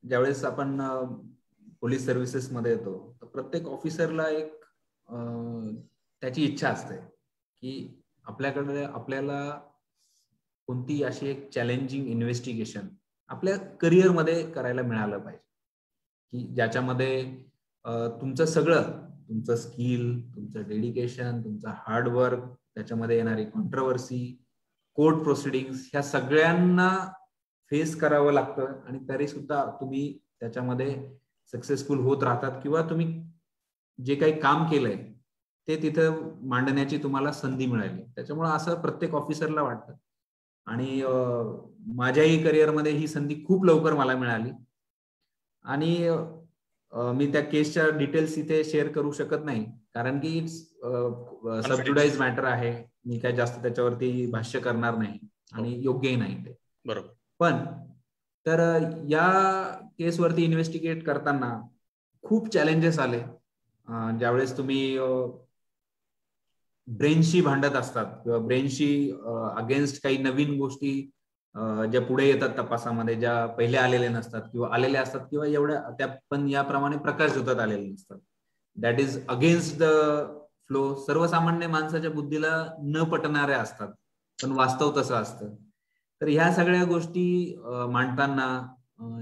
ज्यावेळेस आपण पोलीस सर्व्हिसेस मध्ये येतो तर प्रत्येक ऑफिसरला एक त्याची इच्छा असते की आपल्याला कोणती अशी एक चॅलेंजिंग इन्व्हेस्टिगेशन आपल्या करिअरमध्ये करायला मिळालं पाहिजे, की ज्याच्यामध्ये तुमचं सगळं, तुमचं स्किल, तुमचं डेडिकेशन, तुमचं हार्डवर्क, त्याच्यामध्ये येणारी कॉन्ट्रोवर्सी, कोर्ट प्रोसिडिंग्स, ह्या सगळ्यांना फेस करावं लागतं आणि तरी सुद्धा तुम्ही त्याच्यामध्ये सक्सेसफुल होत राहतात किंवा तुम्ही जे काही काम केलंय ते तिथं मांडण्याची तुम्हाला संधी मिळाली. त्याच्यामुळे असं प्रत्येक ऑफिसरला वाटतं. आणि माझ्याही करिअरमध्ये ही संधी खूप लवकर मला मिळाली. आणि मी त्या केसच्या डिटेल्स इथे शेअर करू शकत नाही, कारण की सबज्युडाइज मॅटर आहे. मी काय जास्त त्याच्यावरती भाष्य करणार नाही आणि योग्यही नाही ते. बरोबर. पण तर या केसवरती इन्व्हेस्टिगेट करताना खूप चॅलेंजेस आले. ज्यावेळेस तुम्ही ब्रेनशी भांडत असतात किंवा ब्रेनशी अगेन्स्ट काही नवीन गोष्टी ज्या पुढे येतात तपासामध्ये, ज्या पहिले आलेल्या नसतात किंवा आलेल्या असतात किंवा एवढ्या त्या पण याप्रमाणे प्रकाश होतात आलेले नसतात, that is against the flow. सर्वसामान्य माणसाच्या बुद्धीला न पटणाऱ्या असतात, पण वास्तव तसं असतं. तर ह्या सगळ्या गोष्टी मांडताना,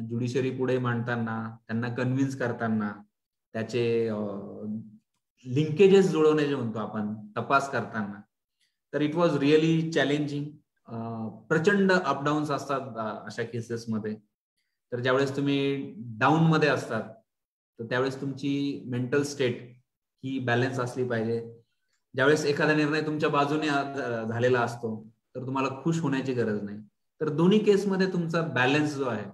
ज्युडिशरी पुढे मांडताना, त्यांना कन्व्हिन्स करताना, त्याचे लिंकेजेस जुळवणे जे म्हणतो आपण तपास करताना, तर इट वॉज रिअली चॅलेंजिंग. प्रचंड अपडाऊन्स असतात अशा केसेसमध्ये. तर ज्यावेळेस तुम्ही डाऊन मध्ये असतात तर त्यावेळेस तुमची मेंटल स्टेट ही बॅलन्स असली पाहिजे. ज्यावेळेस एखादा निर्णय तुमच्या बाजूने झालेला असतो तर तुम्हाला खुश होण्याची गरज नाही. तर दोन्ही केसमध्ये तुमचा बॅलन्स जो आहे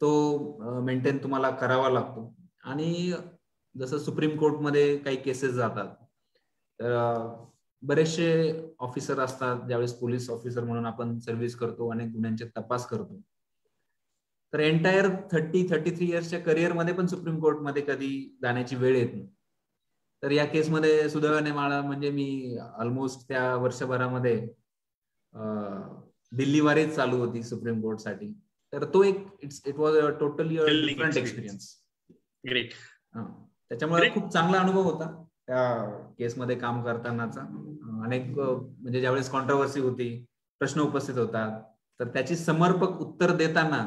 तो मेंटेन तुम्हाला करावा लागतो. आणि जसं सुप्रीम कोर्टमध्ये काही केसेस जातात तर बरेचसे ऑफिसर असतात, ज्यावेळेस पोलीस ऑफिसर म्हणून आपण सर्व्हिस करतो, अनेक गुन्ह्यांचे तपास करतो. तर एंटायर 33 इयर्सच्या करिअरमध्ये पण सुप्रीम कोर्टमध्ये कधी जाण्याची वेळ येत नाही. तर या केसमध्ये सुदैवाने मला म्हणजे मी ऑलमोस्ट त्या वर्षभरामध्ये दिल्लीवारीच चालू होती सुप्रीम कोर्टसाठी. तर तो एक it was a totally different experience. Great. त्याच्यामुळे खूप चांगला अनुभव होता त्या केसमध्ये काम करतानाचा. अनेक म्हणजे ज्यावेळेस कॉन्ट्रोवर्सी होती, प्रश्न उपस्थित होतात, तर त्याची समर्पक उत्तर देताना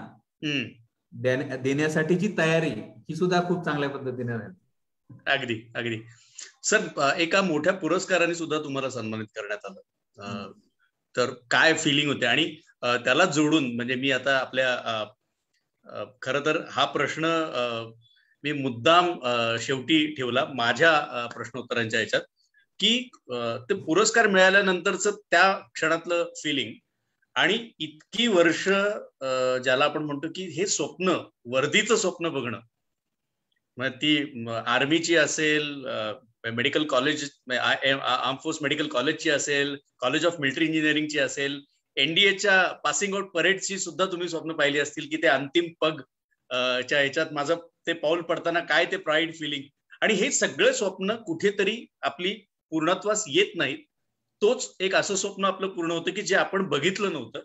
देण्यासाठीची तयारी ही सुद्धा खूप चांगल्या पद्धतीने राहते. अगदी अगदी. सर, एका मोठ्या पुरस्काराने सुद्धा तुम्हाला सन्मानित करण्यात आलं, तर काय फिलिंग होते? आणि त्याला जोडून म्हणजे मी आता आपल्या खरं तर हा प्रश्न मी मुद्दाम शेवटी ठेवला माझ्या प्रश्नोत्तरांच्या ह्याच्यात, की ते पुरस्कार मिळाल्यानंतरच त्या क्षणातलं फिलिंग आणि इतकी वर्ष ज्याला आपण म्हणतो की हे स्वप्न, वर्दीचं स्वप्न बघणं, मग ती आर्मीची असेल, medical college, arm force medical कॉलेजची असेल, कॉलेज ऑफ मिलिटरी इंजिनिअरिंगची असेल, एनडीएच्या पासिंग आउट परेडची सुद्धा तुम्ही स्वप्न पाहिली असतील की ते अंतिम पग च्या ह्याच्यात माझं ते पाऊल पडताना काय ते प्राईड फिलिंग. आणि हे सगळं स्वप्न कुठेतरी आपली पूर्णत्वास येत नाहीत. तोच एक असं स्वप्न आपलं पूर्ण होतं की जे आपण बघितलं नव्हतं.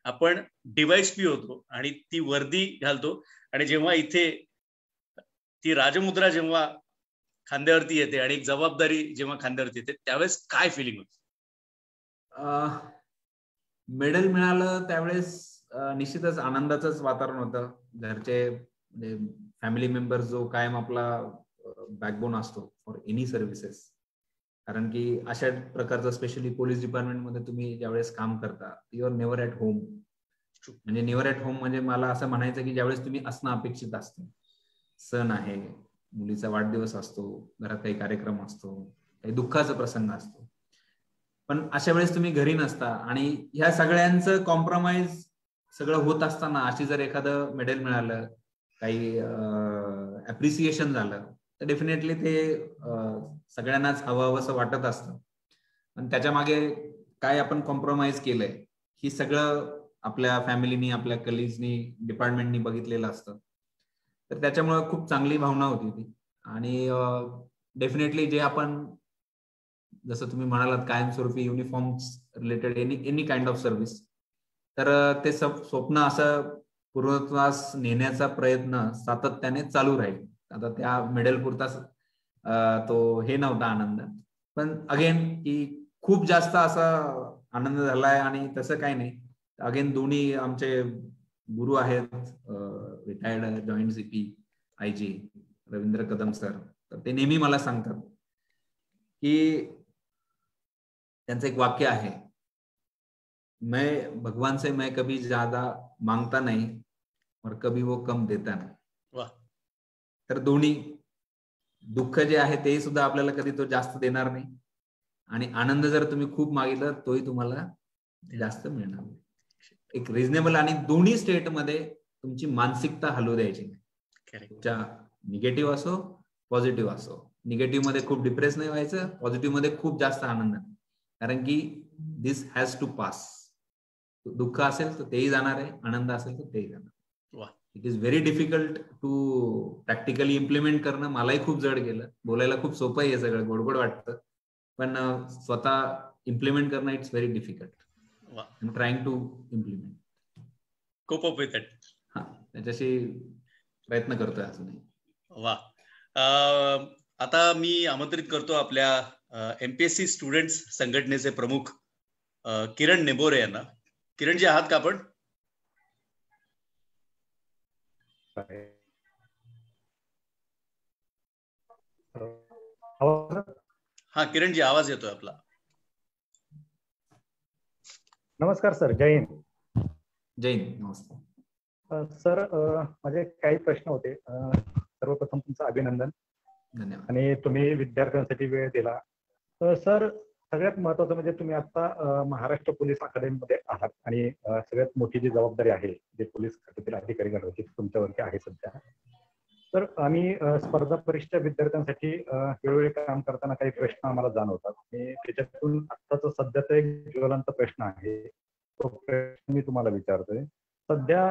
आपण DYSP होतो आणि ती वर्दी घालतो, आणि जेव्हा इथे ती राजमुद्रा जेव्हा खांद्यावरती येते आणि एक जबाबदारी जेव्हा खांद्यावरती येते, त्यावेळेस काय फिलिंग होती? मेडल मिळालं त्यावेळेस निश्चितच आनंदाचंच वातावरण होतं. घरचे म्हणजे फॅमिली मेंबर्स जो कायम आपला बॅकबोन असतो फॉर एनी सर्व्हिसेस, कारण की अशा प्रकारचं स्पेशली पोलीस डिपार्टमेंटमध्ये तुम्ही ज्यावेळेस काम करता, you are never at home. म्हणजे नेव्हर ॲट होम म्हणजे मला असं म्हणायचं की ज्यावेळेस तुम्ही असणं अपेक्षित असतं, सण आहे, मुलीचा वाढदिवस असतो, घरात काही कार्यक्रम असतो, काही दुःखाचा प्रसंग असतो, पण अशा वेळेस तुम्ही घरी नसता आणि ह्या सगळ्यांचं कॉम्प्रोमाइज सगळं होत असताना अशी जर एखादं मेडल मिळालं, काही अप्रिसिएशन झालं, तर डेफिनेटली ते सगळ्यांनाच हवं असं वाटत असतं. पण त्याच्या मागे काय आपण कॉम्प्रोमाइज केलंय ही सगळं आपल्या फॅमिलीनी, आपल्या कलिग्सनी, डिपार्टमेंटनी बघितलेलं असतं. तर त्याच्यामुळे खूप चांगली भावना होती ती. आणि डेफिनेटली जे आपण जसं तुम्ही म्हणालात कायमस्वरूपी uniforms related any kind of service, तर ते स्वप्न असं पूर्णत्वास नेण्याचा प्रयत्न सातत्याने चालू राहील. आता त्या मेडल पुरताच तो हे नव्हता आनंद, पण अगेन की खूप जास्त असा आनंद झालाय. आणि तसं काही नाही, अगेन दोन्ही आमचे गुरु आहेत, retired joint CP IG Ravindra Kadam sir, तर ते नेहमी मला सांगतात की त्यांचं एक वाक्य आहे, मैं भगवान से मैं कभी ज्यादा मांगता नहीं और कभी वो कम देता नहीं. वा. तर दोन्ही दुःख जे आहे ते सुद्धा आपल्याला कधी तो जास्त देणार नाही, आणि आनंद जर तुम्ही खूप मागितला तोही तुम्हाला जास्त मिळणार नाही. एक रिझनेबल, आणि दोन्ही स्टेटमध्ये तुमची मानसिकता हलवू द्यायची नाही. निगेटिव्ह असो पॉझिटिव्ह असो. निगेटिव्ह मध्ये खूप डिप्रेस नाही व्हायचं, पॉझिटिव्ह मध्ये खूप जास्त आनंद, कारण की दिस हॅज टू पास. दुःख असेल तर तेही जाणार आहे, आनंद असेल तर तेही जाणार. It is very difficult to practically implement करणं. मलाही खूप जड गेलं, बोलायला खूप सोपं आहे, सगळं गोडगोड वाटतं, पण स्वतः इम्प्लिमेंट करणं it's very difficult. I am trying to implement. Cope up with it. त्याच्याशी प्रयत्न करतोय अजूनही. वा. आता मी आमंत्रित करतो आपल्या एमपीएससी स्टुडंट्स संघटनेचे प्रमुख किरण नेबोरे यांना. किरणजी, आहात का आपण? हा किरणजी, आवाज येतोय आपला. नमस्कार सर, जय हिंद. जय हिंद. नमस्कार सर, माझे काही प्रश्न होते. सर्वप्रथम तुमचं अभिनंदन. धन्यवाद. आणि तुम्ही विद्यार्थ्यांसाठी वेळ दिला. सर, सगळ्यात महत्वाचं म्हणजे तुम्ही आता महाराष्ट्र पोलीस अकादमीमध्ये आहात, आणि सगळ्यात मोठी जी जबाबदारी आहे, जे पोलीस खात्यातील अधिकारी गणाची तुमच्यावरती आहे सध्या. तर आम्ही स्पर्धा परीक्षा विद्यार्थ्यांसाठी वेळोवेळी काम करताना काही प्रश्न आम्हाला जाणवतात, आणि त्याच्यातून आत्ताचा सध्याचा एक ज्वलंत प्रश्न आहे, तो प्रश्न मी तुम्हाला विचारतोय. सध्या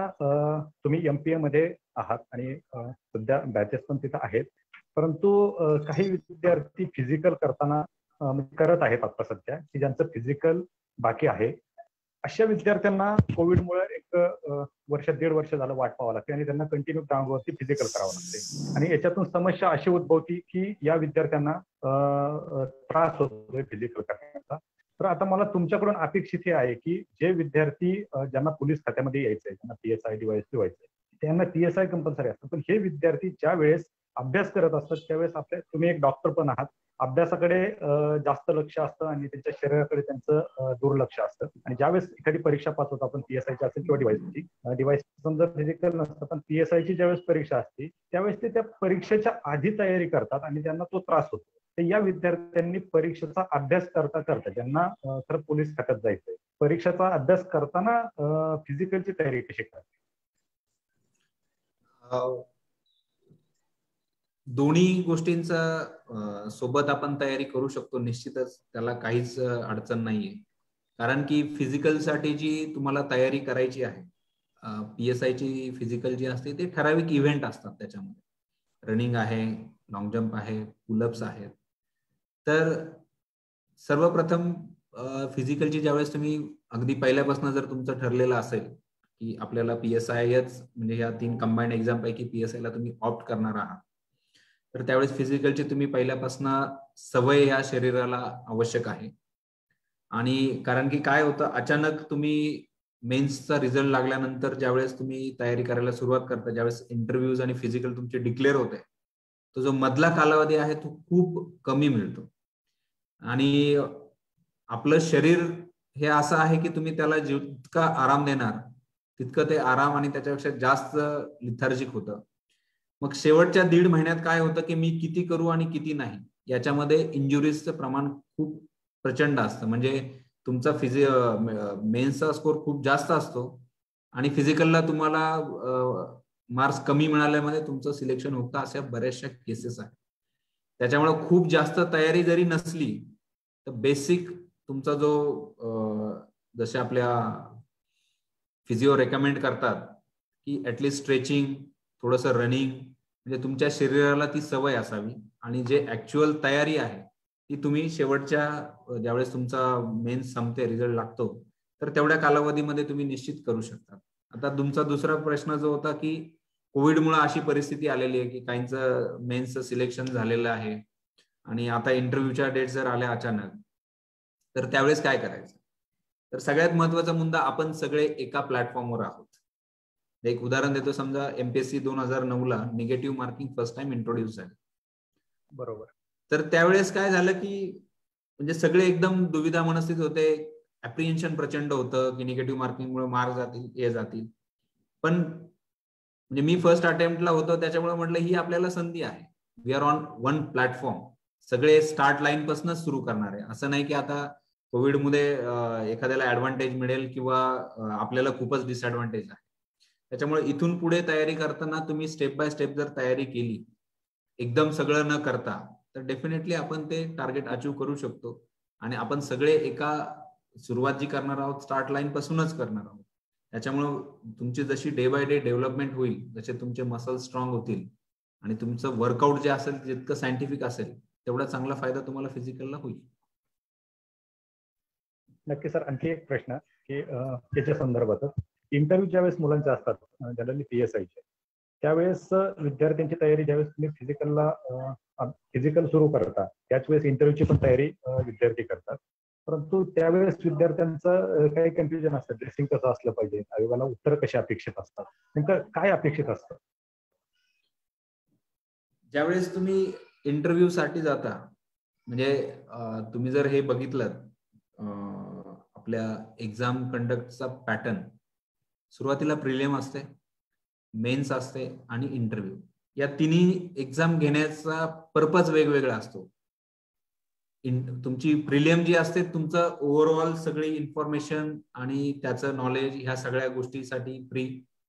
तुम्ही एमपीए मध्ये आहात, आणि सध्या बॅचेस पण तिथं आहेत, परंतु काही विद्यार्थी फिजिकल करताना करत आहेत आता सध्या, की ज्यांचं फिजिकल बाकी आहे. अशा विद्यार्थ्यांना कोविडमुळे एक वर्ष 1.5 वर्ष झालं वाट पाहावं लागते, आणि त्यांना कंटिन्यू ग्राउंडवरती फिजिकल करावं लागते, आणि याच्यातून समस्या अशी उद्भवती की या विद्यार्थ्यांना त्रास होतोय फिजिकल करण्याचा. तर आता मला तुमच्याकडून अपेक्षित हे आहे की जे विद्यार्थी ज्यांना पोलीस खात्यामध्ये यायचंय, ज्यांना PSI DYSP व्हायचंय, त्यांना PSI कंपल्सरी असतं, पण हे विद्यार्थी ज्या वेळेस अभ्यास करत असतात त्यावेळेस तुम्ही एक डॉक्टर पण आहात, अभ्यासाकडे जास्त लक्ष असतं आणि त्यांच्या शरीराकडे त्यांचं दुर्लक्ष असतं. आणि ज्यावेळेस एखादी परीक्षा पास होतो आपण, PSIची असेल किंवा डिवाइस समजा फिजिकल नसतं, पण PSIची ज्यावेळेस परीक्षा असते त्यावेळेस ते त्या परीक्षेच्या आधी तयारी करतात आणि त्यांना तो त्रास होतो. तर या विद्यार्थ्यांनी परीक्षेचा अभ्यास करता करता, ज्यांना खरं पोलीस खात्यात जायचंय, परीक्षेचा अभ्यास करताना फिजिकलची तयारी कशी करायची? दोन्ही गोष्टींचा सोबत आपण तयारी करू शकतो निश्चितच, त्याला काहीच अडचण नाहीये. कारण की फिजिकलसाठी जी तुम्हाला तयारी करायची आहे, PSI ची फिजिकल जी असते ते ठराविक इव्हेंट असतात, त्याच्यामध्ये रनिंग आहे, लॉंग जम्प आहे, पुलअप्स आहेत. तर सर्वप्रथम फिजिकलची ज्यावेळेस तुम्ही अगदी पहिल्यापासून जर तुमचं ठरलेलं असेल की आपल्याला PSIच म्हणजे या 3 कंबाईंड एक्झाम पैकी PSI ला तुम्ही ऑप्ट करणार आहात, तर त्यावेळेस फिजिकलची तुम्ही पहिल्यापासून सवय या शरीराला आवश्यक आहे. आणि कारण की काय होतं, अचानक तुम्ही मेन्सचा रिझल्ट लागल्यानंतर ज्यावेळेस तुम्ही तयारी करायला सुरुवात करता, ज्यावेळेस इंटरव्ह्यूज आणि फिजिकल तुमचे डिक्लेअर होते, तो जो मधला कालावधी आहे तो खूप कमी मिळतो. आणि आपलं शरीर हे असं आहे की तुम्ही त्याला जितका आराम देणार तितकं ते आराम आणि त्याच्यापेक्षा जास्त लिथार्जिक होतं. मग शेवटच्या 1.5 महिन्यात काय होतं की मी किती करू आणि किती नाही, याच्यामध्ये इंजुरीजचं प्रमाण खूप प्रचंड असतं. म्हणजे तुमचा मेन्सचा स्कोर खूप जास्त असतो आणि फिजिकलला तुम्हाला मार्क्स कमी मिळाल्यामध्ये तुमचं सिलेक्शन होतं, अशा बऱ्याचशा केसेस आहेत. त्याच्यामुळे खूप जास्त तयारी जरी नसली तर बेसिक तुमचा जो जसे आपल्या फिजिओ रेकमेंड करतात की ऍटलीस्ट स्ट्रेचिंग, थोडंसं रनिंग, म्हणजे तुमच्या शरीराला ती सवय असावी. आणि जे ऍक्च्युअल तयारी आहे ती तुम्ही शेवटच्या ज्यावेळेस तुमचा मेन्स संपते, रिझल्ट लागतो, तर तेवढ्या कालावधीमध्ये तुम्ही निश्चित करू शकता. आता तुमचा दुसरा प्रश्न जो होता की कोविडमुळे अशी परिस्थिती आलेली आहे की काहींचं मेन्सचं सिलेक्शन झालेलं आहे आणि आता इंटरव्ह्यूच्या डेट जर आल्या अचानक, तर त्यावेळेस काय करायचं? तर सगळ्यात महत्वाचा मुद्दा, आपण सगळे एका प्लॅटफॉर्मवर आहोत. एक उदाहरण देतो, समजा MPSC 2009 ला negative marking first time introduce झाले. बरोबर. तर त्यावेळेस काय झालं की म्हणजे सगळे एकदम दुविधा मनस्थित होते, अप्रिहेन्शन प्रचंड होतं की निगेटिव्ह मार्किंगमुळे मार्क जातील, हे जातील. पण म्हणजे मी फर्स्ट अटेम्प्टला होतो, त्याच्यामुळे म्हटलं ही आपल्याला संधी आहे. We are on one platform, सगळे स्टार्ट लाईन पासूनच सुरू करणार आहे. असं नाही की आता कोविडमध्ये एखाद्याला ऍडव्हान्टेज मिळेल किंवा आपल्याला खूपच डिसएडव्हान्टेज आहे. त्याच्यामुळे इथून पुढे तयारी करताना तुम्ही स्टेप बाय स्टेप जर तयारी केली, एकदम सगळं न करता, तर डेफिनेटली आपण ते टार्गेट अचीव्ह करू शकतो. आणि आपण सगळे एका सुरुवात जी करणार आहोत स्टार्ट लाईन पासूनच करणार आहोत. त्याच्यामुळे तुमची जशी डे बाय डे डेव्हलपमेंट होईल, जसे तुमचे मसल स्ट्रॉंग होतील आणि तुमचं वर्कआउट जे असेल जितकं सायंटिफिक असेल, तेवढा चांगला फायदा तुम्हाला फिजिकलला होईल. नक्की सर. आणखी एक प्रश्न की त्याच्या संदर्भातच, इंटरव्ह्यू ज्यावेळेस मुलांचे असतात, जनरली PSIचे, त्यावेळेस विद्यार्थ्यांची तयारी ज्यावेळेस तुम्ही फिजिकल सुरू करता, त्याच वेळेस इंटरव्ह्यूची पण तयारी विद्यार्थी करतात. परंतु त्यावेळेस विद्यार्थ्यांचं काही कन्फ्युजन असतं, ड्रेसिंग कसं असलं पाहिजे, आयोगाला उत्तर कशी अपेक्षित असतात, नेमकं काय अपेक्षित असतं? ज्यावेळेस तुम्ही इंटरव्ह्यू साठी जाता, म्हणजे तुम्ही जर हे बघितलं आपल्या एक्झाम कंडक्टचा पॅटर्न, सुरुवातीला प्रिलिम असते, मेन्स असते आणि इंटरव्ह्यू. या तिन्ही एक्झाम घेण्याचा पर्पज वेगवेगळा असतो. तुमची प्रिलिम जी असते, तुमचं ओव्हरऑल सगळी इन्फॉर्मेशन आणि त्याचं नॉलेज, ह्या सगळ्या गोष्टीसाठी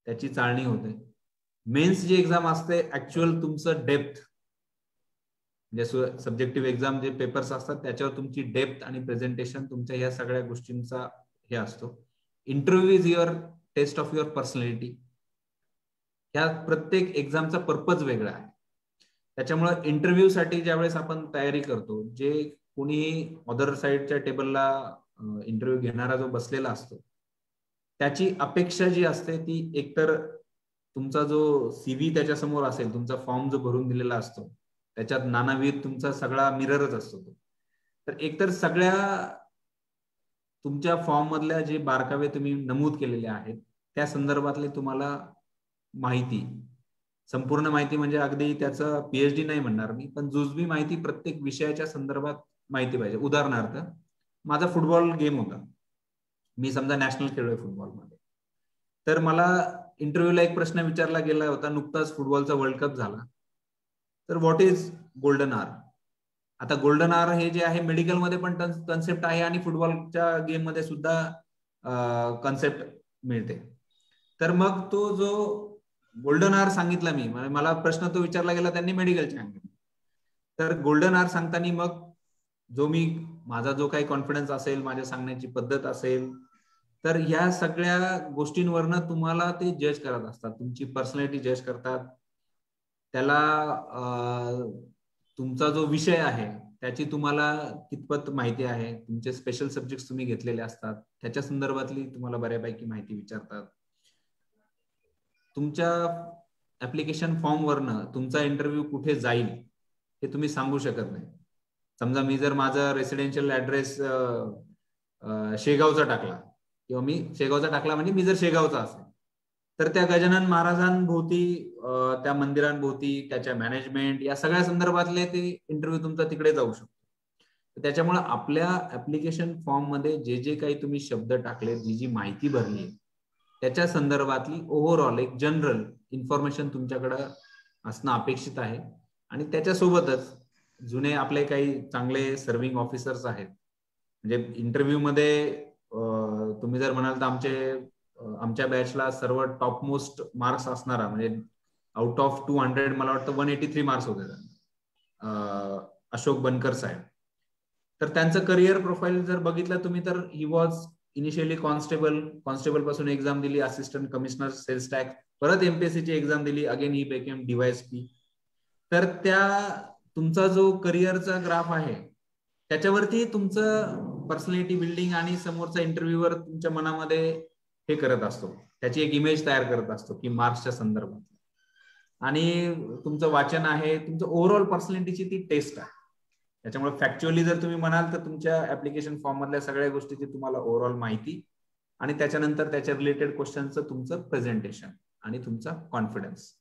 त्याची चाळणी होते. मेन्स जी एक्झाम असते, ऍक्च्युअल तुमचं डेप्थ, म्हणजे सब्जेक्टिव्ह एक्झाम जे पेपर्स असतात त्याच्यावर तुमची डेप्थ आणि प्रेझेंटेशन, तुमच्या ह्या सगळ्या गोष्टींचा हे असतो. Interview is your test of your personality. ह्या प्रत्येक एक्झामचा पर्पज वेगळा आहे. त्याच्यामुळे इंटरव्ह्यू साठी ज्यावेळेस आपण तयारी करतो, जे कोणीही अदर साइडच्या टेबलला इंटरव्ह्यू घेणारा जो बसलेला असतो, त्याची अपेक्षा जी असते ती एकतर तुमचा जो CV त्याच्या समोर असेल, तुमचा फॉर्म जो भरून दिलेला असतो, त्याच्यात नानाविध तुमचा सगळा मिररच असतो तो. तर एकतर सगळ्या तुमच्या फॉर्म मधल्या जे बारकावे तुम्ही नमूद केलेले आहेत, त्या संदर्भातले तुम्हाला माहिती, संपूर्ण माहिती म्हणजे अगदी त्याचं PhD नाही म्हणणार मी, पण जुजबी माहिती प्रत्येक विषयाच्या संदर्भात माहिती पाहिजे. उदाहरणार्थ, माझा फुटबॉल गेम होता, मी समजा नॅशनल खेळलोय फुटबॉलमध्ये, तर मला इंटरव्ह्यूला एक प्रश्न विचारला गेला होता, नुकताच फुटबॉलचा वर्ल्ड कप झाला, तर व्हॉट इज गोल्डन आवर. आता गोल्डन आवर हे जे आहे मेडिकलमध्ये पण कन्सेप्ट आहे आणि फुटबॉलच्या गेम मध्ये सुद्धा कन्सेप्ट मिळते. तर मग तो जो गोल्डन आवर सांगितला मी, मला प्रश्न तो विचारला गेला त्यांनी मेडिकलच्या अँगल, तर गोल्डन आवर सांगताना मग माझा जो काही कॉन्फिडन्स असेल, माझ्या सांगण्याची पद्धत असेल, तर ह्या सगळ्या गोष्टींवरनं तुम्हाला ते जज करत असतात, तुमची पर्सनॅलिटी जज करतात. त्याला तुमचा जो विषय आहे त्याची तुम्हाला कितपत माहिती आहे, तुमचे स्पेशल सब्जेक्ट तुम्ही घेतलेले असतात, त्याच्या संदर्भातली तुम्हाला बऱ्यापैकी माहिती विचारतात. तुमच्या ऍप्लिकेशन फॉर्म वरनं तुमचा इंटरव्ह्यू कुठे जाईल हे तुम्ही सांगू शकत नाही. समजा मी जर माझा रेसिडेन्शियल ऍड्रेस शेगावचा टाकला, किंवा मी शेगावचा टाकला म्हणजे मी जर शेगावचा असेल, तर त्या गजानन महाराजांभोवती, त्या मंदिरांभोवती, त्याच्या मॅनेजमेंट, या सगळ्या संदर्भातले ते इंटरव्ह्यू तुमचा तिकडे जाऊ शकतो. त्याच्यामुळे आपल्या ऍप्लिकेशन फॉर्म मध्ये जे जे काही तुम्ही शब्द टाकले, जी माहिती भरली, त्याच्या संदर्भातली ओव्हरऑल एक जनरल इन्फॉर्मेशन तुमच्याकडे असणं अपेक्षित आहे. आणि त्याच्यासोबतच जुने आपले काही चांगले सर्व्हिंग ऑफिसर्स आहेत, म्हणजे इंटरव्ह्यू मध्ये तुम्ही जर म्हणाल तर आमच्या बॅचला सर्व टॉप मोस्ट मार्क्स असणारा, म्हणजे आउट ऑफ 200 मला वाटतं 183 मार्क्स होते, अशोक बनकर साहेब. तर त्यांचं करिअर प्रोफाईल जर बघितलं तुम्ही, तर ही वॉज इनिशियली कॉन्स्टेबल पासून एक्झाम दिली, असिस्टंट कमिशनर सेल्स टॅक्स, परत MPSC ची एक्झाम दिली, अगेन ही बेकेम DYSP. तर तुमचा जो करिअरचा ग्राफ आहे त्याच्यावरती तुमचं पर्सनॅलिटी बिल्डिंग आणि समोरचा इंटरव्ह्यूवर तुमच्या मनामध्ये हे करत असतो, त्याची एक इमेज तयार करत असतो की मार्क्सच्या संदर्भात. आणि तुमचं वाचन आहे, तुमचं ओव्हरऑल पर्सनॅलिटीची ती टेस्ट आहे. त्याच्यामुळे फॅक्च्युअली जर तुम्ही म्हणाल तर तुमच्या ऍप्लिकेशन फॉर्म मधल्या सगळ्या गोष्टीची तुम्हाला ओव्हरऑल माहिती, आणि त्याच्यानंतर त्याच्या रिलेटेड क्वेश्चनचं तुमचं प्रेझेंटेशन आणि तुमचा confidence.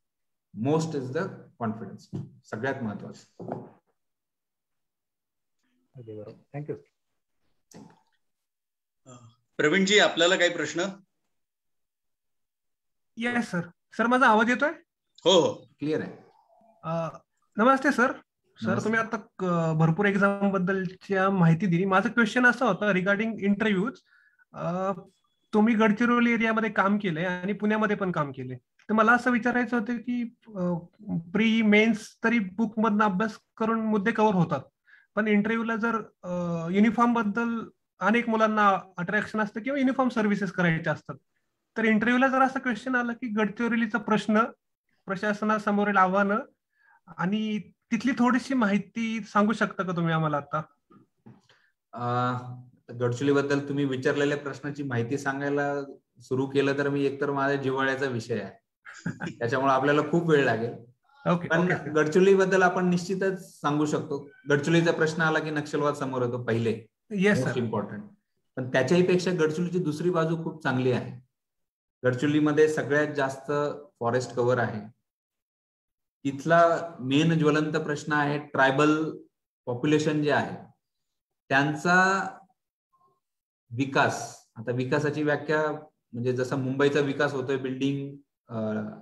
Most is the confidence, सगळ्यात महत्वाचं. थँक्यू. प्रवीणजी, आपल्याला काही प्रश्न? Yes sir. सर माझा आवाज येतोय? हो हो क्लिअर आहे. नमस्ते सर. सर नमस्ते. तुम्ही आता भरपूर एक्झाम बद्दलच्या माहिती दिली. माझं क्वेश्चन असं होतं रिगार्डिंग इंटरव्ह्यूज. तुम्ही गडचिरोली एरियामध्ये काम केलंय आणि पुण्यामध्ये पण काम केले, तर मला असं विचारायचं होतं की प्री मेन्स तरी बुक मधनं अभ्यास करून मुद्दे कव्हर होतात, पण इंटरव्ह्यूला जर युनिफॉर्म बद्दल अनेक मुलांना अट्रॅक्शन असतं किंवा युनिफॉर्म सर्व्हिसेस करायचे असतात, तर इंटरव्ह्यूला जर असं क्वेश्चन आलं की गडचिरोलीचा प्रश्न, प्रशासनासमोरील आव्हानं आणि तिथली थोडीशी माहिती सांगू शकता का तुम्ही आम्हाला आता? गडचिरोली बद्दल तुम्ही विचारलेल्या प्रश्नाची माहिती सांगायला सुरू केलं तर मी एकतर माझ्या जिव्हाळ्याचा विषय आहे, त्याच्यामुळे आपल्याला खूप वेळ लागेल. पण गडचिरोली बद्दल आपण निश्चितच सांगू शकतो. गडचिरोलीचा प्रश्न आला की नक्षलवाद समोर येतो पहिले, मोस्ट इम्पॉर्टंट. पण त्याच्याही पेक्षा गडचिरोलीची दुसरी बाजू खूप चांगली आहे. गडचिरोलीमध्ये सगळ्यात जास्त फॉरेस्ट कव्हर आहे. तिथला मेन ज्वलंत प्रश्न आहे ट्रायबल पॉप्युलेशन जे आहे त्यांचा विकास. आता विकासाची व्याख्या म्हणजे जसा मुंबईचा विकास होतोय बिल्डिंग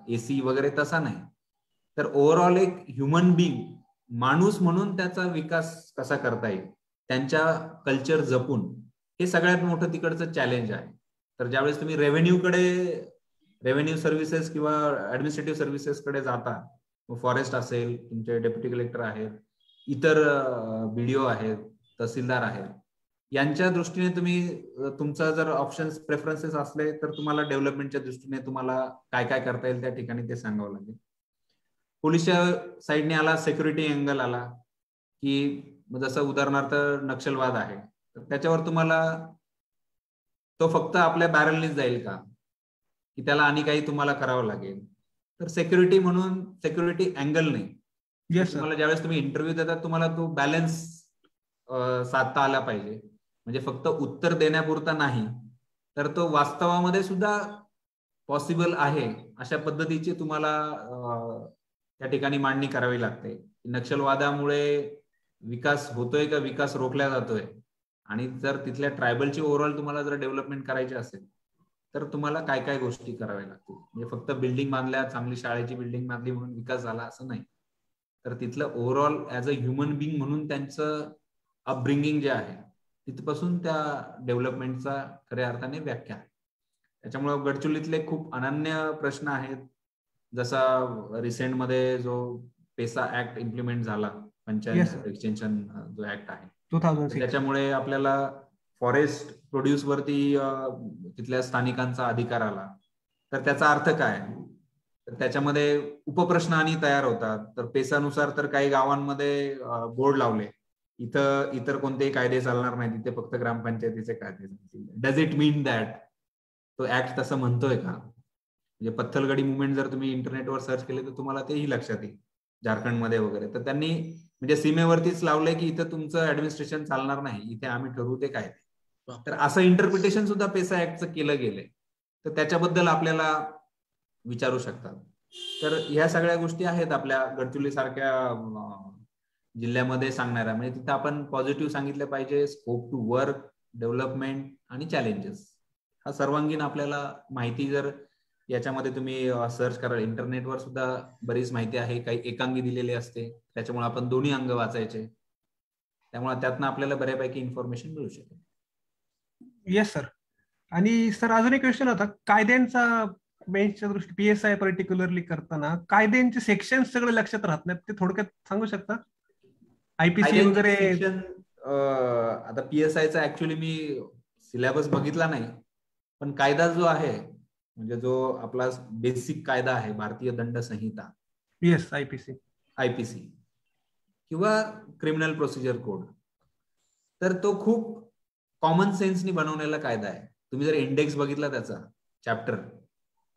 एसी वगैरे तसा नाही, तर ओव्हरऑल एक ह्युमन बिंग, माणूस म्हणून त्याचा विकास कसा करता येईल, त्यांच्या कल्चर जपून, हे सगळ्यात मोठं तिकडचं चॅलेंज आहे. तर ज्यावेळेस तुम्ही रेव्हेन्यू सर्व्हिसेस किंवा ऍडमिनिस्ट्रेटिव्ह सर्व्हिसेस कडे जाता, फॉरेस्ट असेल, तुमचे डेप्युटी कलेक्टर आहेत, इतर BDO आहेत, तहसीलदार आहेत, यांच्या दृष्टीने तुम्ही तुमचा जर ऑप्शन्स प्रेफरन्सेस असले तर तुम्हाला डेव्हलपमेंटच्या दृष्टीने तुम्हाला काय काय करता येईल त्या ठिकाणी ते सांगावं लागेल. पोलीसच्या साईडने आला, सिक्युरिटी अँगल आला की जसं उदाहरणार्थ नक्षलवाद आहे, तर त्याच्यावर तुम्हाला तो फक्त आपल्या बॅरलनीच जाईल का, की त्याला आणि काही तुम्हाला करावं लागेल. तर सिक्युरिटी म्हणून सिक्युरिटी अँगल नाही. तुम्हाला ज्यावेळेस तुम्ही इंटरव्ह्यू देतात तुम्हाला तो बॅलन्स साधता आला पाहिजे. म्हणजे फक्त उत्तर देण्यापुरता नाही, तर तो वास्तवामध्ये सुद्धा पॉसिबल आहे अशा पद्धतीची तुम्हाला त्या ठिकाणी मांडणी करावी लागते. नक्षलवादामुळे विकास होतोय का विकास रोखला जातोय, आणि जर तिथल्या ट्रायबलची ओव्हरऑल तुम्हाला जर डेव्हलपमेंट करायची असेल तर तुम्हाला काय काय गोष्टी कराव्या लागतील. म्हणजे फक्त बिल्डिंग बांधल्या, चांगली शाळेची बिल्डिंग बांधली म्हणून विकास झाला असं नाही, तर तिथलं overall as a human being म्हणून त्यांचं अपब्रिंगिंग जे आहे तिथपासून त्या डेव्हलपमेंटचा खऱ्या अर्थाने व्याख्या आहे. त्याच्यामुळे गडचिरोलीतले खूप अनन्य प्रश्न आहेत. जसा रिसेंटमध्ये जो पेसा ऍक्ट इम्प्लिमेंट झाला, पंचायत एक्सटेन्शन जो ऍक्ट आहे, त्याच्यामुळे आपल्याला फॉरेस्ट प्रोड्यूस वरती तिथल्या स्थानिकांचा अधिकार आला. तर त्याचा अर्थ काय, तर त्याच्यामध्ये उपप्रश्न आणि तयार होतात. तर पेसानुसार तर काही गावांमध्ये बोर्ड लावले, इथं इतर कोणतेही कायदे चालणार नाही, तिथे फक्त ग्रामपंचायतीचे कायदे चालतील. डज इट मीन दॅट तो ऍक्ट तसं म्हणतोय का? म्हणजे पत्थलगडी मुवमेंट जर तुम्ही इंटरनेटवर सर्च केले तर तुम्हाला तेही लक्षात येईल, झारखंडमध्ये वगैरे. तर त्यांनी म्हणजे सीमेवरतीच लावलंय की इथं तुमचं ऍडमिनिस्ट्रेशन चालणार नाही, इथे आम्ही ठरवू ते कायदे. तर असं इंटरप्रिटेशन सुद्धा पेसा ऍक्टचं केलं गेलंय. तर त्याच्याबद्दल आपल्याला विचारू शकतात. तर ह्या सगळ्या गोष्टी आहेत आपल्या गडचिरोली सारख्या जिल्ह्यामध्ये सांगणाऱ्या. म्हणजे तिथं आपण पॉझिटिव्ह सांगितलं पाहिजे, स्कोप टू वर्क, डेव्हलपमेंट आणि चॅलेंजेस. हा सर्वांगीण आपल्याला माहिती जर याच्यामध्ये तुम्ही सर्च कराल, इंटरनेटवर सुद्धा बरीच माहिती आहे, काही एकांगी दिलेली असते, त्याच्यामुळे आपण दोन्ही अंग वाचायचे, त्यामुळे त्यातनं आपल्याला बऱ्यापैकी इन्फॉर्मेशन मिळू शकेल. Yes sir. आणि सर अजून एक क्वेश्चन होता, कायद्यांचा बेंचच्या दृष्टी PSI पर्टिक्युलरली करताना कायद्यांचे सेक्शन सगळे लक्षात राहत नाहीत, ते थोडक्यात सांगू शकता? IPC वगैरे. आता PSIचा ऍक्च्युअली मी सिलेबस बघितला नाही, पण कायदा जो आहे म्हणजे जो आपला बेसिक कायदा आहे, भारतीय दंड संहिता, येस, IPC किंवा क्रिमिनल प्रोसिजर कोड, तर तो खूप कॉमन सेन्सनी बनवलेला कायदा आहे. तुम्ही जर इंडेक्स बघितला त्याचा चॅप्टर,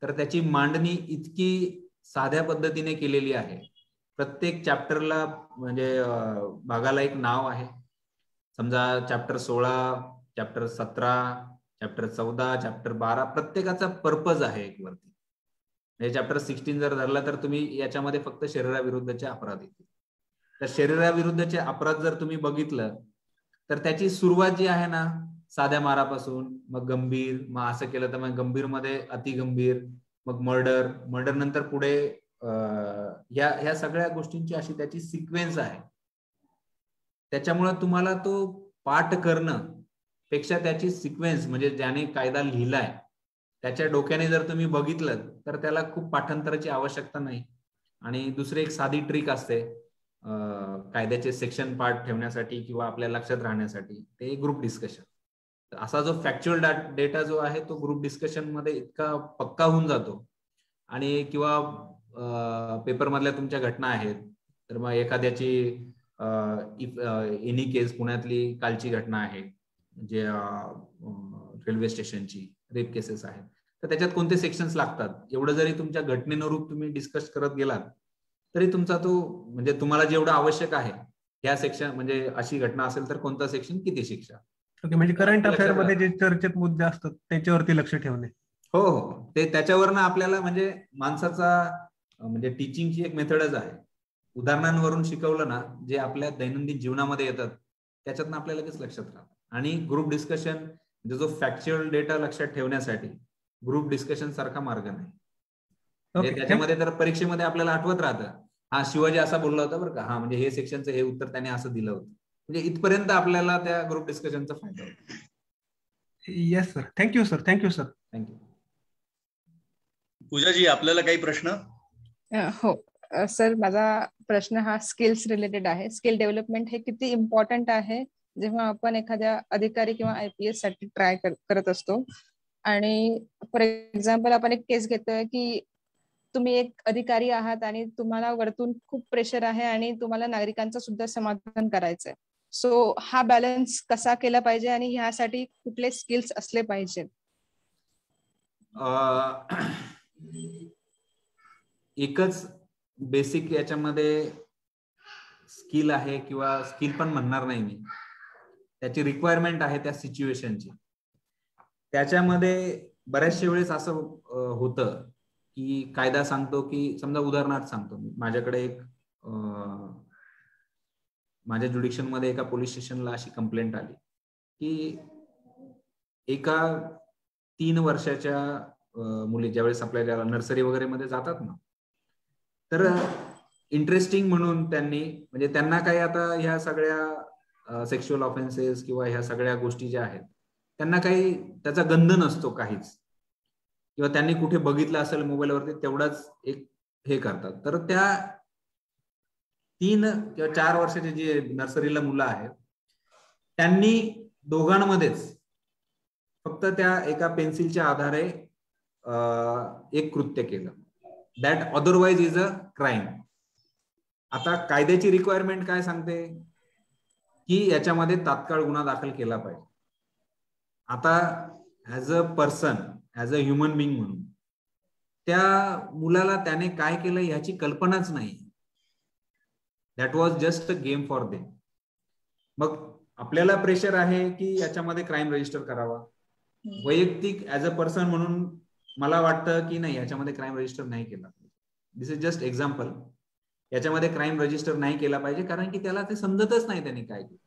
तर त्याची मांडणी इतकी साध्या पद्धतीने केलेली आहे. प्रत्येक चॅप्टरला म्हणजे भागाला एक नाव आहे. समजा चॅप्टर 16, चॅप्टर 17, चॅप्टर 14, चॅप्टर 12, प्रत्येकाचा पर्पज आहे एक वरती. म्हणजे चॅप्टर 16 जर धरला तर तुम्ही याच्यामध्ये फक्त शरीराविरुद्धचे अपराध येतील. तर शरीराविरुद्धचे अपराध जर तुम्ही बघितलं तर त्याची सुरुवात जी आहे ना, साध्या मारापासून, मग गंभीर, मग असं केलं तर मग गंभीर मध्ये अतिगंभीर, मग मर्डर नंतर पुढे ह्या सगळ्या गोष्टींची अशी त्याची सिक्वेन्स आहे. त्याच्यामुळे तुम्हाला तो पाठ करणं पेक्षा त्याची सिक्वेन्स म्हणजे ज्याने कायदा लिहिलाय त्याच्या डोक्याने जर तुम्ही बघितलं तर त्याला खूप पाठांतराची आवश्यकता नाही. आणि दुसरी एक साधी ट्रिक असते कायद्याचे सेक्शन पार्ट ठेवण्यासाठी किंवा आपल्या लक्षात राहण्यासाठी, ते ग्रुप डिस्कशन. असा जो फॅक्च्युअल डेटा जो आहे तो ग्रुप डिस्कशन मध्ये इतका पक्का होऊन जातो. आणि किंवा पेपर मधल्या तुमच्या घटना आहेत तर मग एखाद्याची एनी केस पुण्यातली कालची घटना आहे जे रेल्वे स्टेशनची रेप केसेस आहेत, तर त्याच्यात कोणते सेक्शन्स लागतात एवढं जरी तुमच्या घटनेनुरूप तुम्ही डिस्कस करत गेलात तरी तुमचा तो म्हणजे तुम्हाला जेवढं आवश्यक आहे ह्या सेक्शन म्हणजे अशी घटना असेल तर कोणता सेक्शन किती शिक्षा. ओके, म्हणजे करंट अफेअर मध्ये जे चर्चेत मुद्दे असतात त्याच्यावरती लक्ष ठेवणे. हो, ते त्याच्यावरनं आपल्याला म्हणजे माणसाचा म्हणजे टीचिंगची एक मेथडच आहे. उदाहरणांवरून शिकवलं ना जे आपल्या दैनंदिन जीवनामध्ये येतात त्याच्यातनं आपल्याला लगेच लक्षात राहतं. आणि ग्रुप डिस्कशन म्हणजे जो फॅक्च्युअल डेटा लक्षात ठेवण्यासाठी ग्रुप डिस्कशन सारखा मार्ग नाही. म्हणजे त्याच्यामध्ये तर परीक्षेमध्ये आपल्याला आठवत राहतं, हा शिवाजी असा बोलला होता बरं का, हा म्हणजे हे सेक्शनचं हे उत्तर त्याने असं दिलं होतं. म्हणजे इथपर्यंत आपल्याला त्या ग्रुप डिस्कशनचा फायदा होतो. Yes sir, thank you sir. Thank you. पूजाजी, आपल्याला काही प्रश्न? हो सर, माझा प्रश्न हा स्किल्स रिलेटेड आहे. स्किल डेव्हलपमेंट हे किती इम्पॉर्टंट आहे जेव्हा आपण एखाद्या अधिकारी किंवा IPS साठी ट्राय करत असतो. आणि फॉर एक्झाम्पल आपण एक केस घेतोय की तुम्ही एक अधिकारी आहात आणि तुम्हाला वरतून खूप प्रेशर आहे आणि तुम्हाला नागरिकांचं सुद्धा समाधान करायचंय. सो हा बॅलन्स कसा केला पाहिजे आणि ह्यासाठी कुठले स्किल्स असले पाहिजेत? एकच बेसिक याच्यामध्ये स्किल आहे किंवा स्किल पण म्हणणार नाही मी, त्याची रिक्वायरमेंट आहे त्या सिच्युएशनची. त्याच्यामध्ये बऱ्याचशा वेळेस असं होतं की कायदा सांगतो की समजा उदाहरणार्थ सांगतो मी, माझ्याकडे एक माझ्या ज्युडिक्शन मध्ये एका पोलीस स्टेशनला अशी कंप्लेंट आली की एका 3 वर्षाच्या मुली ज्यावेळेस आपल्या नर्सरी वगैरे मध्ये जातात ना, तर इंटरेस्टिंग म्हणून त्यांनी म्हणजे त्यांना काही आता ह्या सगळ्या सेक्शुअल ऑफेन्सेस किंवा ह्या सगळ्या गोष्टी ज्या आहेत त्यांना काही त्याचा गंध नसतो काहीच, किंवा त्यांनी कुठे बघितलं असेल मोबाईलवरती तेवढाच एक हे करतात. तर त्या 3 किंवा 4 वर्षाचे जे नर्सरीला मुलं आहेत त्यांनी दोघांमध्येच फक्त त्या एका पेन्सिलच्या आधारे एक कृत्य केलं, that otherwise is a crime. आता कायद्याची रिक्वायरमेंट काय सांगते की याच्यामध्ये तात्काळ गुन्हा दाखल केला पाहिजे. आता as a person, as a human being म्हणून त्या मुलाला त्याने काय केलं याची कल्पनाच नाही. That was just a game for them. मग आपल्याला प्रेशर आहे की याच्यामध्ये क्राईम रजिस्टर करावा. वैयक्तिक ऍज अ पर्सन म्हणून मला वाटतं की नाही, याच्यामध्ये क्राईम रजिस्टर नाही केला पाहिजे. दिस इज जस्ट एक्झाम्पल. याच्यामध्ये क्राईम रजिस्टर नाही केला पाहिजे कारण की त्याला ते समजतच नाही त्यांनी काय केलं.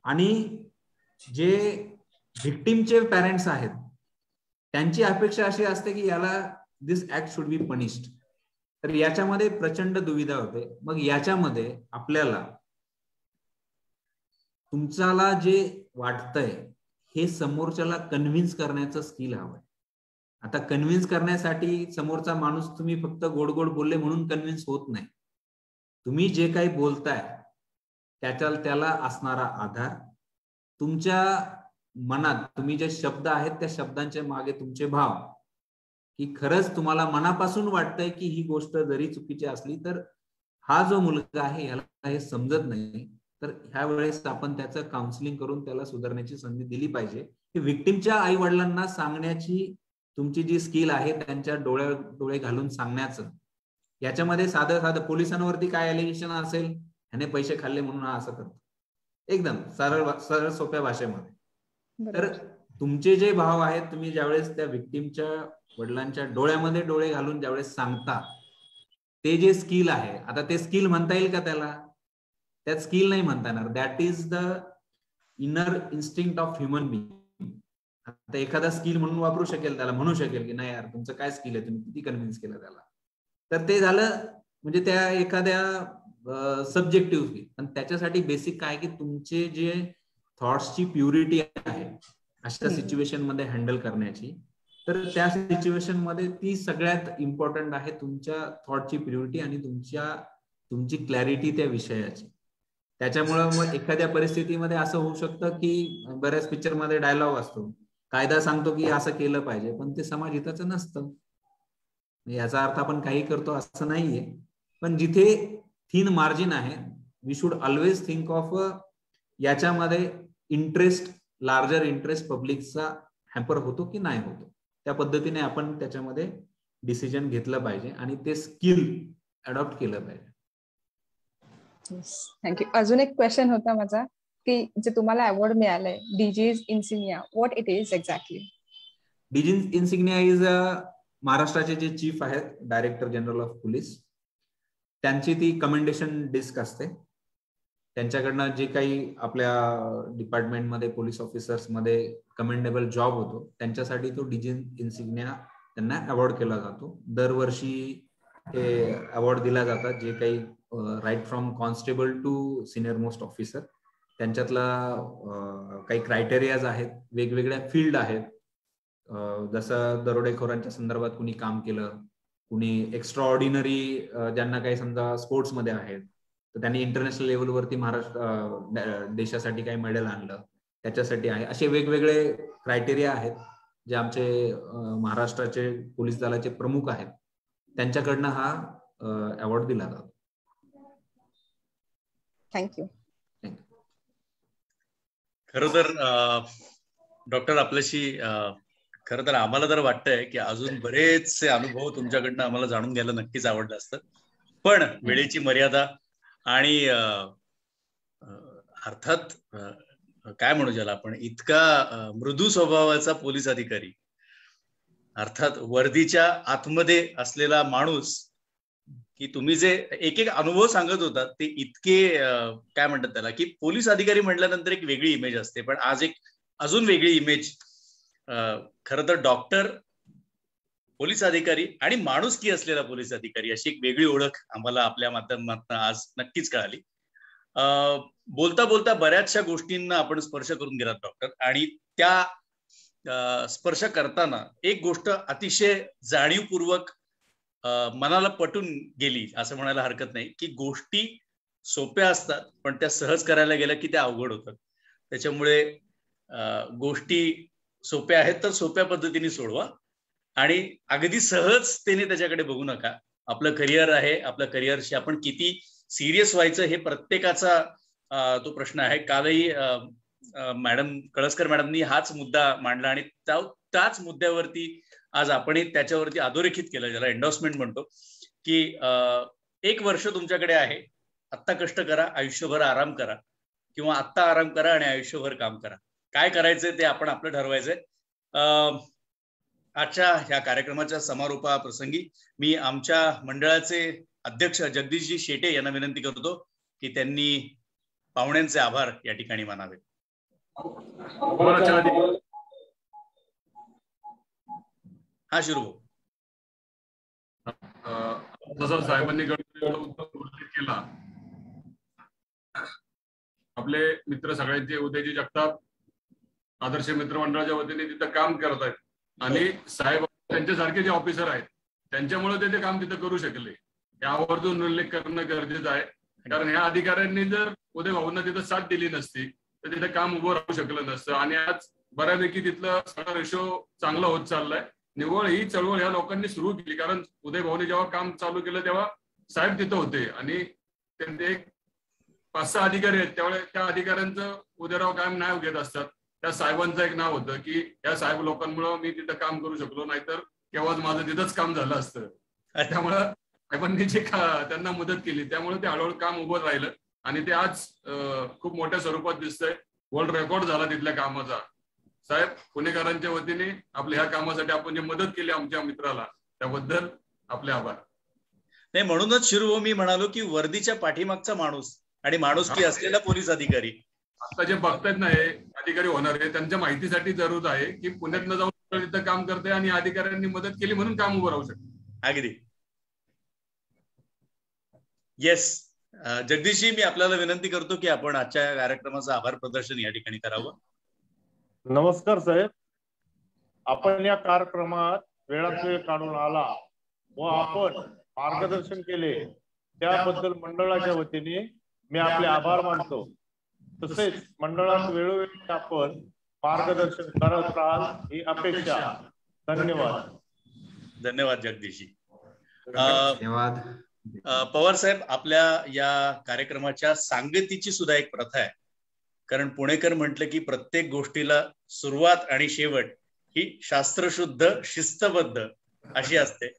आणि जे व्हिक्टिमचे पॅरेंट्स आहेत त्यांची अपेक्षा अशी असते की याला दिस ऍक्ट शुड बी पनिश्ड. तर याच्यामध्ये प्रचंड दुविधा होते. मग याच्यामध्ये आपल्याला तुमच्याला जे वाटतंय हे समोरच्याला कन्व्हिन्स करण्याचं स्किल हवंय. आता कन्व्हिन्स करण्यासाठी समोरचा माणूस तुम्ही फक्त गोड गोड बोलले म्हणून कन्व्हिन्स होत नाही. तुम्ही जे काही बोलताय त्याला असणारा आधार, तुमच्या मनात तुम्ही जे शब्द आहेत त्या शब्दांच्या मागे तुमचे भाव, की खरंच तुम्हाला मनापासून वाटतंय की ही गोष्ट जरी चुकीची असली तर हा जो मुलगा आहे याला हे समजत नाही, तर ह्या वेळेस आपण त्याचं काउन्सिलिंग करून त्याला सुधारण्याची संधी दिली पाहिजे. की व्हिक्टिमच्या आई वडिलांना सांगण्याची तुमची जी स्किल आहे त्यांच्या डोळे घालून सांगण्याचं, याच्यामध्ये साधं पोलिसांवरती काय एलिगेशन असेल, ह्याने पैसे खाल्ले म्हणून हा असं करतो, एकदम सरळ सोप्या भाषेमध्ये. तर तुमचे जे भाव आहेत तुम्ही ज्यावेळेस त्या व्हिक्टिमच्या वडिलांच्या डोळ्यामध्ये डोळे घालून ज्यावेळेस सांगता, ते जे स्किल आहे, आता ते स्किल म्हणता येईल का त्याला? त्यात स्किल नाही म्हणता येणार. That is the inner instinct of human being. आता एखादा स्किल म्हणून वापरू शकेल, त्याला म्हणू शकेल की नाही यार तुमचं काय स्किल आहे, तुम्ही किती कन्व्हिन्स केलं त्याला, तर ते झालं म्हणजे त्या एखाद्या सब्जेक्टिव्ह. पण त्याच्यासाठी बेसिक काय की तुमचे जे थॉट्सची प्युरिटी आहे अशा सिच्युएशन मध्ये हँडल करण्याची, तर त्या सिच्युएशन मध्ये ती सगळ्यात इम्पॉर्टंट आहे, तुमच्या थॉटची प्युरिटी आणि तुमची क्लॅरिटी त्या विषयाची. त्याच्यामुळं मग एखाद्या परिस्थितीमध्ये असं होऊ शकतं की बऱ्याच पिक्चर मध्ये डायलॉग असतो, कायदा सांगतो की असं केलं पाहिजे, पण ते समाज हिताचं नसतं. याचा अर्थ आपण काही करतो असं नाहीये, पण जिथे थिन मार्जिन आहे we should always think of याच्यामध्ये इंटरेस्ट, लार्जर इंटरेस्ट पब्लिकचा हॅम्पर होतो की नाही होतो, त्या पद्धतीने आपण त्याच्यामध्ये डिसिजन घेतलं पाहिजे आणि ते स्किल अडॉप्ट केलं पाहिजे. थँक्यू. अजून एक क्वेश्चन होता माझा की जे तुम्हाला अवॉर्ड मिळालंय disease Insignia, what it is exactly? Disease Insignia is महाराष्ट्राचे जे चीफ आहेत, डायरेक्टर जनरल ऑफ पोलीस, त्यांची ती कमेंडेशन डिस्क असते. त्यांच्याकडनं जे काही आपल्या डिपार्टमेंटमध्ये पोलीस ऑफिसर्स मध्ये कमेंडेबल जॉब होतो त्यांच्यासाठी तो डीजीज इन्सिग्निया त्यांना अवॉर्ड केला जातो. दरवर्षी हे अवॉर्ड दिला जातात, जे काही right from constable to senior most officer, त्यांच्यातला काही क्रायटेरियाज आहेत, वेगवेगळ्या फील्ड आहेत. जसं दरोडेखोरांच्या संदर्भात कुणी काम केलं, कुणी एक्स्ट्रा ऑर्डिनरी, ज्यांना काही समजा स्पोर्ट्समध्ये आहेत तर त्यांनी इंटरनॅशनल लेवलवरती महाराष्ट्र देशासाठी काही मेडल आणलं त्याच्यासाठी आहे. असे वेगवेगळे क्रायटेरिया आहेत जे आमचे महाराष्ट्राचे पोलीस दलाचे प्रमुख आहेत, त्यांच्याकडनं हा अवॉर्ड दिला जातो. थँक्यू. खरं तर डॉक्टर आपल्याशी खरं तर आम्हाला तर वाटतंय की अजून बरेचसे अनुभव तुमच्याकडनं आम्हाला जाणून घ्यायला नक्कीच आवडलं असतं, पण वेळेची मर्यादा आणि अर्थात काय म्हणू ज्याला आपण, इतका मृदू स्वभावाचा पोलीस अधिकारी, अर्थात वर्दीच्या आतमध्ये असलेला माणूस, की तुम्ही जे एक एक अनुभव सांगत होता ते इतके काय म्हणतात त्याला, की पोलीस अधिकारी म्हटल्यानंतर एक वेगळी इमेज असते, पण आज एक अजून वेगळी इमेज, खरं तर डॉक्टर, पोलीस अधिकारी आणि माणुसकी असलेला पोलीस अधिकारी अशी एक वेगळी ओळख आम्हाला आपल्या माध्यमातून आज नक्कीच कळाली. बोलता बोलता बऱ्याचशा गोष्टींना आपण स्पर्श करून गेलात डॉक्टर, आणि त्या स्पर्श करताना एक गोष्ट अतिशय जाणीवपूर्वक मनाला पटून गेली असं म्हणायला हरकत नाही, की गोष्टी सोप्या असतात पण त्या सहज करायला गेल्या की त्या अवघड होतात. त्याच्यामुळे गोष्टी सोप्या आहेत तर सोप्या पद्धतीने सोडवा आणि अगदी सहजतेने त्याच्याकडे बघू नका. आपलं करिअर आहे, आपल्या करिअरशी आपण किती सिरियस व्हायचं हे प्रत्येकाचा तो प्रश्न आहे. कालही मॅडम कळसकर मॅडमनी हाच मुद्दा मांडला आणि त्याच मुद्द्यावरती आज आपण त्याच्यावरती अधोरेखित केलं, ज्याला एंडोर्समेंट म्हणतो, की 1 वर्ष तुमच्याकडे आहे, आत्ता कष्ट करा, आयुष्यभर आराम करा, किंवा आत्ता आराम करा आणि आयुष्यभर काम करा. काय करायचंय ते आपण आपलं ठरवायचंय. आजच्या ह्या कार्यक्रमाच्या समारोपाप्रसंगी मी आमच्या मंडळाचे अध्यक्ष जगदीशजी शेटे यांना विनंती करतो की त्यांनी पाहुण्यांचे आभार या ठिकाणी मानावे. हा शिरू. जसं साहेबांनी उल्लेख केला, आपले मित्र सगळ्यांचे उदयजी जगताप आदर्श मित्र मंडळाच्या वतीने तिथं काम करत आहेत आणि साहेब त्यांच्यासारखे जे ऑफिसर आहेत त्यांच्यामुळे ते काम तिथं करू शकले, हे आवर्जून उल्लेख करणं गरजेचं आहे. कारण ह्या अधिकाऱ्यांनी जर उदय भाऊंना तिथं साथ दिली नसती तर तिथं काम उभं राहू शकलं नसतं आणि आज बऱ्यापैकी तिथलं सगळा रेशो चांगला होत चाललाय. निव्वळ ही चळवळ ह्या लोकांनी सुरू केली, कारण उदय भाऊने जेव्हा काम चालू केलं तेव्हा साहेब तिथं होते आणि त्यांचे एक 5-6 अधिकारी आहेत, त्यावेळेस त्या अधिकाऱ्यांचं उदयराव कायम नाव घेत असतात. त्या साहेबांचं एक नाव होतं की या साहेब लोकांमुळे मी तिथं काम करू शकलो, नाहीतर केव्हाच माझं तिथंच काम झालं असतं. त्यामुळं साहेबांनी जे त्यांना मदत केली त्यामुळे ते हळूहळू काम उभं राहिलं आणि ते आज खूप मोठ्या स्वरूपात दिसतंय. वर्ल्ड रेकॉर्ड झाला तिथल्या कामाचा. साहेब, पुणेकरांच्या वतीने आपल्या ह्या कामासाठी आपण जे मदत केली आमच्या मित्राला त्याबद्दल आपले आभार. नाही, म्हणूनच शिरू मी म्हणालो की वर्दीच्या पाठीमागचा माणूस आणि माणुसकी असलेला पोलीस अधिकारी आता जे बघतायत ना हे अधिकारी होणार आहे त्यांच्या माहितीसाठी जरूर आहे की पुण्यात न जाऊन तिथं काम करते आणि अधिकाऱ्यांनी मदत केली म्हणून काम उभं राहू शकतं. अगदी. येस, जगदीशजी, मी आपल्याला विनंती करतो की आपण आजच्या कार्यक्रमाचं आभार प्रदर्शन या ठिकाणी करावं. नमस्कार साहेब, आपण या कार्यक्रमात वेळात वेळ काढून आला व आपण मार्गदर्शन केले त्याबद्दल मंडळाच्या वतीने मी आपले आभार मानतो. तसेच मंडळात वेळोवेळी आपण मार्गदर्शन करत राहाल ही अपेक्षा. धन्यवाद. धन्यवाद जगदीशजी. धन्यवाद. पवार साहेब, आपल्या या कार्यक्रमाच्या सांगतीची सुद्धा एक प्रथा आहे. कारण पुणेकर म्हटलं की प्रत्येक गोष्टीला सुरुवात आणि शेवट ही शास्त्रशुद्ध शिस्तबद्ध अशी असते.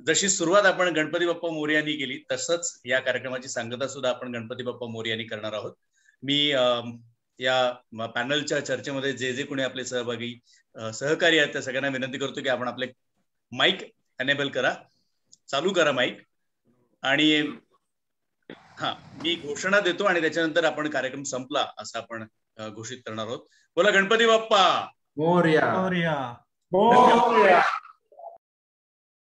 जशी सुरुवात आपण गणपती बाप्पा मोरयांनी केली तसंच या कार्यक्रमाची सांगता सुद्धा आपण गणपती बाप्पा मोरयांनी करणार आहोत. मी या पॅनलच्या चर्चेमध्ये जे जे कोणी आपले सहभागी सहकारी आहेत त्या सगळ्यांना विनंती करतो की आपण आपले माईक एनेबल करा, चालू करा माईक. आणि मी घोषणा देतो आणि त्याच्यानंतर आपण कार्यक्रम संपला असं आपण घोषित करणार आहोत. बोला गणपती बाप्पा मोरया. मोरया. मोरया.